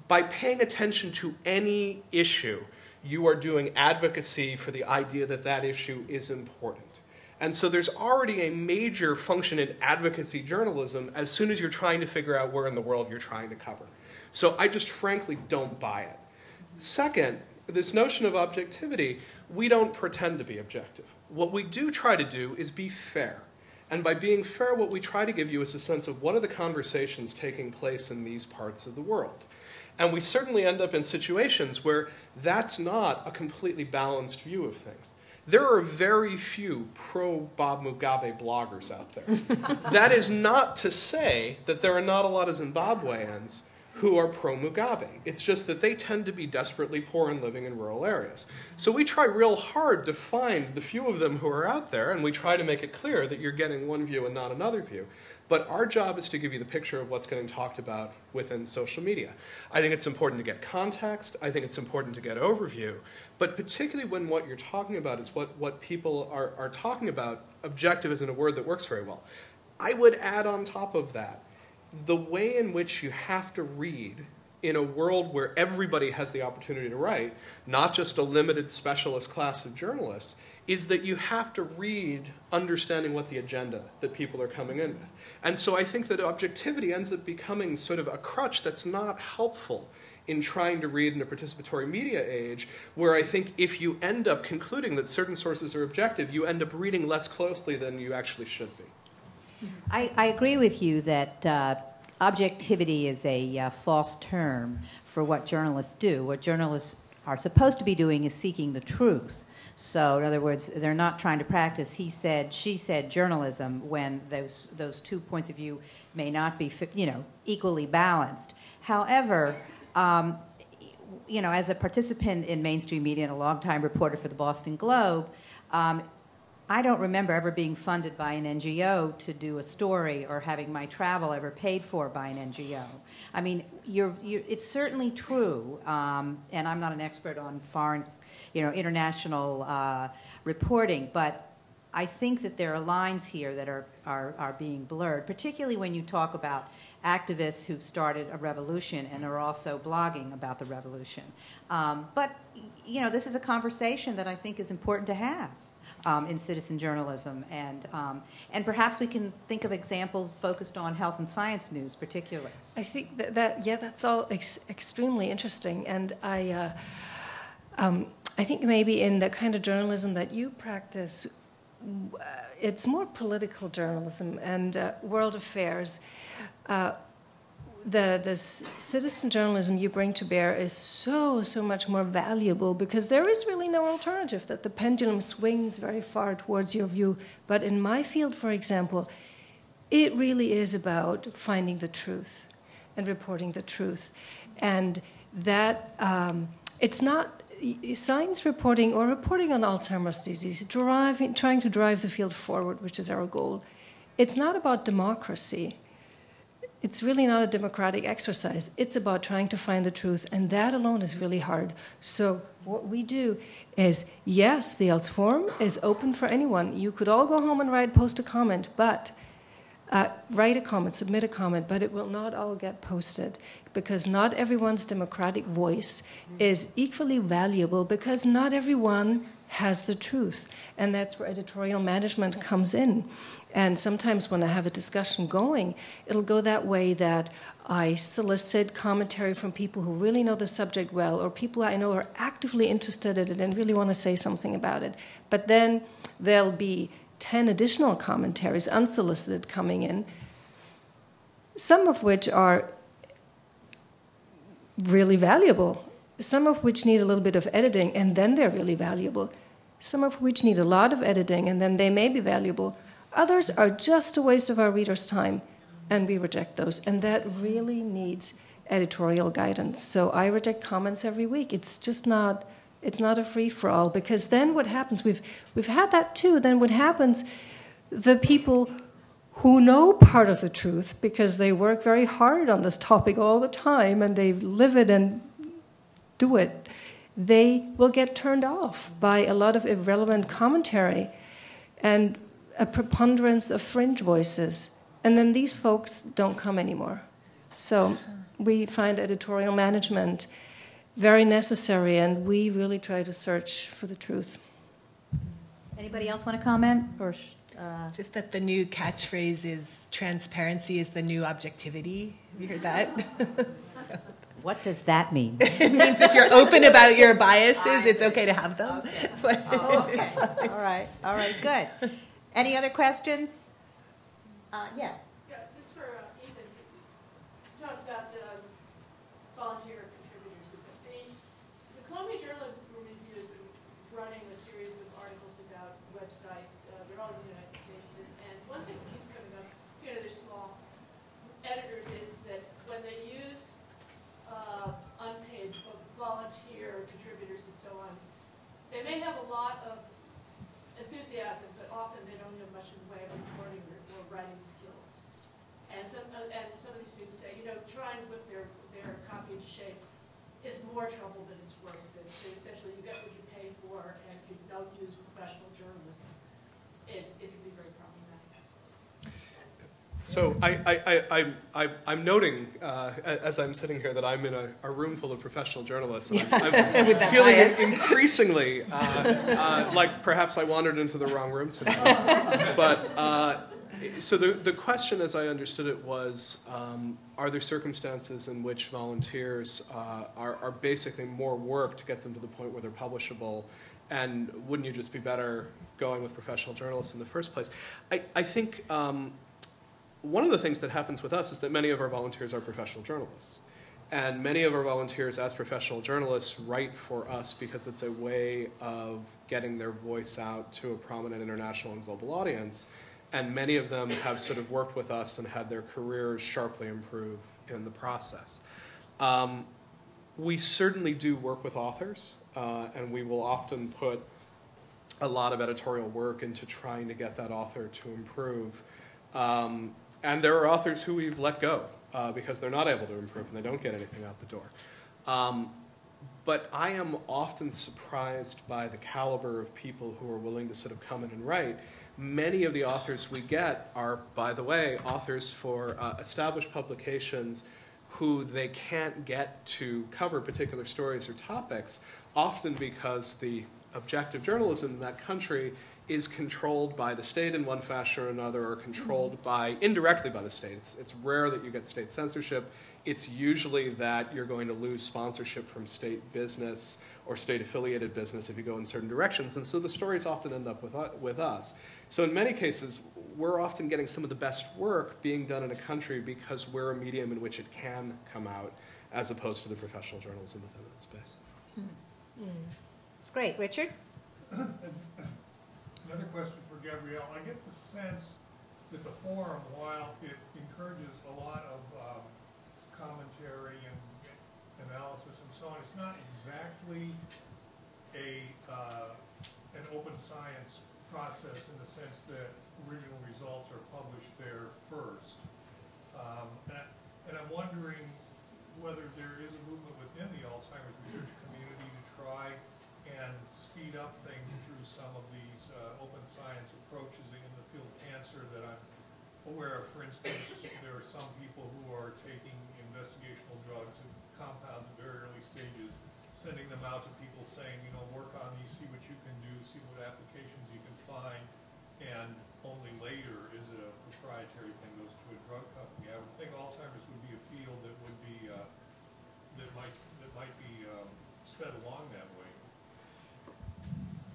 Speaker 5: By paying attention to any issue, you are doing advocacy for the idea that that issue is important. And so there's already a major function in advocacy journalism as soon as you're trying to figure out where in the world you're trying to cover. So I just frankly don't buy it. Second, this notion of objectivity, we don't pretend to be objective. What we do try to do is be fair. And by being fair, what we try to give you is a sense of what are the conversations taking place in these parts of the world. And we certainly end up in situations where that's not a completely balanced view of things. There are very few pro-Bob Mugabe bloggers out there. That is not to say that there are not a lot of Zimbabweans who are pro-Mugabe. It's just that they tend to be desperately poor and living in rural areas. So we try real hard to find the few of them who are out there, and we try to make it clear that you're getting one view and not another view. But our job is to give you the picture of what's getting talked about within social media. I think it's important to get context. I think it's important to get overview. But particularly when what you're talking about is what people are talking about, objective isn't a word that works very well. I would add on top of that, the way in which you have to read in a world where everybody has the opportunity to write, not just a limited specialist class of journalists, is that you have to read understanding what the agenda that people are coming in with. And so I think that objectivity ends up becoming sort of a crutch that's not helpful in trying to read in a participatory media age, where I think if you end up concluding that certain sources are objective, you end up reading less closely than you actually should be.
Speaker 3: I agree with you that objectivity is a false term for what journalists do. What journalists are supposed to be doing is seeking the truth. So, in other words, they're not trying to practice he said, she said journalism when those 2 points of view may not be, equally balanced. However, as a participant in mainstream media and a longtime reporter for the Boston Globe, I don't remember ever being funded by an NGO to do a story or having my travel ever paid for by an NGO. I mean, it's certainly true, and I'm not an expert on foreign, international reporting, but I think that there are lines here that are being blurred, particularly when you talk about activists who've started a revolution and are also blogging about the revolution. But this is a conversation that I think is important to have. In citizen journalism, and perhaps we can think of examples focused on health and science news, particularly.
Speaker 4: I think that's all extremely interesting, and I think maybe in the kind of journalism that you practice, it's more political journalism and world affairs. The citizen journalism you bring to bear is so much more valuable because there is really no alternative, that the pendulum swings very far towards your view. But in my field, for example, it really is about finding the truth and reporting the truth. And that it's not science reporting or reporting on Alzheimer's disease, trying to drive the field forward, which is our goal. It's not about democracy. It's really not a democratic exercise. It's about trying to find the truth, and that alone is really hard. So what we do is, yes, the Else Forum is open for anyone. You could all go home and post a comment, but write a comment, submit a comment, but it will not all get posted because not everyone's democratic voice is equally valuable because not everyone has the truth. And that's where editorial management comes in. And sometimes when I have a discussion going, it'll go that way that I solicit commentary from people who really know the subject well or people I know are actively interested in it and really want to say something about it. But then there'll be 10 additional commentaries, unsolicited, coming in, some of which are really valuable, some of which need a little bit of editing, and then they're really valuable, some of which need a lot of editing, and then they may be valuable. Others are just a waste of our readers' time, and we reject those. And that really needs editorial guidance. So I reject comments every week. It's just not, it's not a free-for-all, because then what happens, we've had that too, then what happens, the people who know part of the truth, because they work very hard on this topic all the time, and they live it and do it, they will get turned off by a lot of irrelevant commentary. And a preponderance of fringe voices, and then these folks don't come anymore. So we find editorial management very necessary, and we really try to search for the truth.
Speaker 3: Anybody else want to comment? Or
Speaker 2: just that the new catchphrase is transparency is the new objectivity. Have you heard that? So.
Speaker 3: What does that mean?
Speaker 2: It means if you're open about your biases, it's okay to have them.
Speaker 3: Okay. Okay. All right, good. Any other questions? Yes.
Speaker 7: Yeah, just for Ethan, you talked about volunteer contributors. The Columbia Journalism Review has been running a series of articles about websites. They're all in the United States. And one thing that keeps coming up, they're small editors, is that when they use unpaid volunteer contributors and so on, they may have a lot of enthusiasm, but often they don't have much in the way of reporting or writing skills.
Speaker 6: trying to put their copy into shape is more trouble than it's worth. That essentially you get what you pay for, and if you don't use professional journalists, it can be very problematic.
Speaker 5: So I'm noting as I'm sitting here that I'm in a room full of professional journalists, and I'm feeling increasingly like perhaps I wandered into the wrong room today. But so the question, as I understood it, was: are there circumstances in which volunteers are basically more work to get them to the point where they're publishable? And wouldn't you just be better going with professional journalists in the first place? I think. One of the things that happens with us is that many of our volunteers are professional journalists. And many of our volunteers as professional journalists write for us because it's a way of getting their voice out to a prominent international and global audience. And many of them have sort of worked with us and had their careers sharply improve in the process. We certainly do work with authors, and we will often put a lot of editorial work into trying to get that author to improve. And there are authors who we've let go because they're not able to improve and they don't get anything out the door. But I am often surprised by the caliber of people who are willing to sort of come in and write. Many of the authors we get are, by the way, authors for established publications who they can't get to cover particular stories or topics, often because the objective journalism in that country is controlled by the state in one fashion or another, or controlled indirectly by the state. It's rare that you get state censorship. It's usually that you're going to lose sponsorship from state business or state-affiliated business if you go in certain directions, and so the stories often end up with us. So in many cases, we're often getting some of the best work being done in a country because we're a medium in which it can come out, as opposed to the professional journalism within that space.
Speaker 3: It's great. Richard?
Speaker 14: Another question for Gabrielle. I get the sense that the forum, while it encourages a lot of commentary and analysis and so on, it's not exactly an open science process in the sense that original results are published there first. And I'm wondering whether there is a movement within the Alzheimer's research community to try and speed up things through some of these open science approaches in the field of cancer that I'm aware of. For instance, there are some people who are taking investigational drugs and compounds at very early stages, sending them out to people saying, work on these, see what you can do, see what applications you can find, and only later is it a proprietary thing goes to a drug company. I would think Alzheimer's would be a field that would be that might be sped along that way.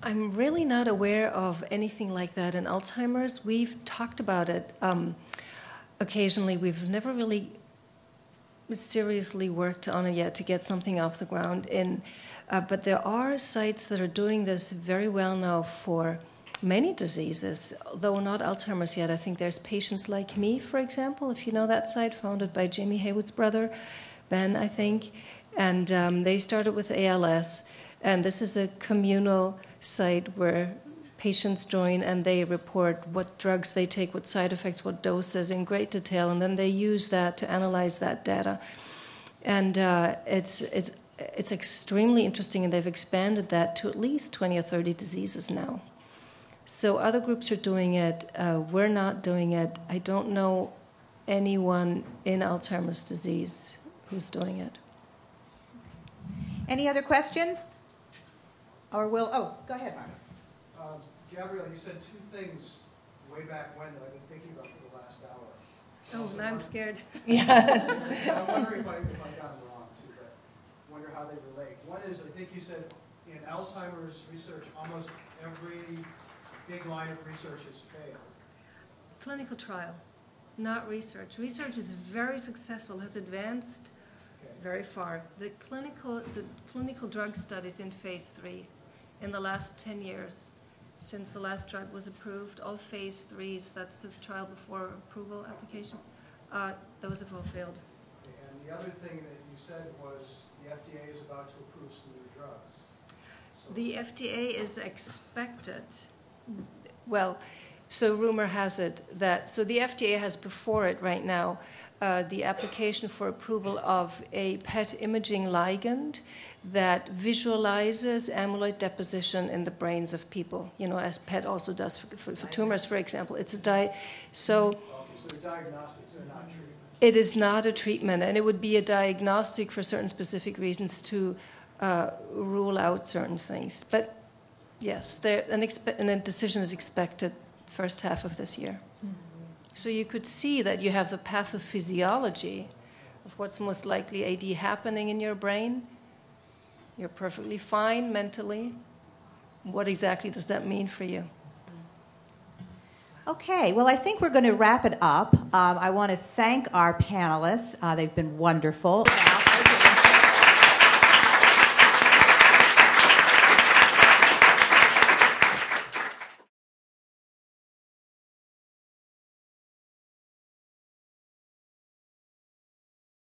Speaker 4: I'm really not aware of anything like that in Alzheimer's. We've talked about it occasionally. We've never really seriously worked on it yet to get something off the ground. But there are sites that are doing this very well now for many diseases, though not Alzheimer's yet. I think there's Patients Like Me, for example, if you know that site, founded by Jamie Haywood's brother, Ben, I think. And they started with ALS. And this is a communal site where patients join and they report what drugs they take, what side effects, what doses in great detail, and then they use that to analyze that data. And it's extremely interesting, and they've expanded that to at least 20 or 30 diseases now. So other groups are doing it. We're not doing it. I don't know anyone in Alzheimer's disease who's doing it.
Speaker 3: Any other questions? Or will, go ahead, Mark.
Speaker 8: Gabrielle, you said two things way back when that I've been thinking about for the last hour.
Speaker 4: Oh, now I'm scared.
Speaker 8: I'm wondering if I got them wrong, too, but I wonder how they relate. One is, I think you said in Alzheimer's research, almost every big line of research has failed.
Speaker 4: Clinical trial, not research. Research is very successful, has advanced very far. The clinical drug studies in phase 3 in the last 10 years, since the last drug was approved, all phase 3s, that's the trial before approval application, those have all failed.
Speaker 8: And the other thing that you said was the FDA is about to approve some new drugs. So
Speaker 4: the FDA is expected, well, so rumor has it that, so the FDA has before it right now the application for approval of a PET imaging ligand that visualizes amyloid deposition in the brains of people, you know, as PET also does for tumors, for example. It's a so
Speaker 8: the diagnostics are not treatments.
Speaker 4: it is not a treatment, and it would be a diagnostic for certain specific reasons to rule out certain things. But yes, and a decision is expected first half of this year. So you could see that you have the pathophysiology of what's most likely AD happening in your brain. You're perfectly fine mentally. What exactly does that mean for you?
Speaker 3: Okay, well, I think we're going to wrap it up. I want to thank our panelists. They've been wonderful.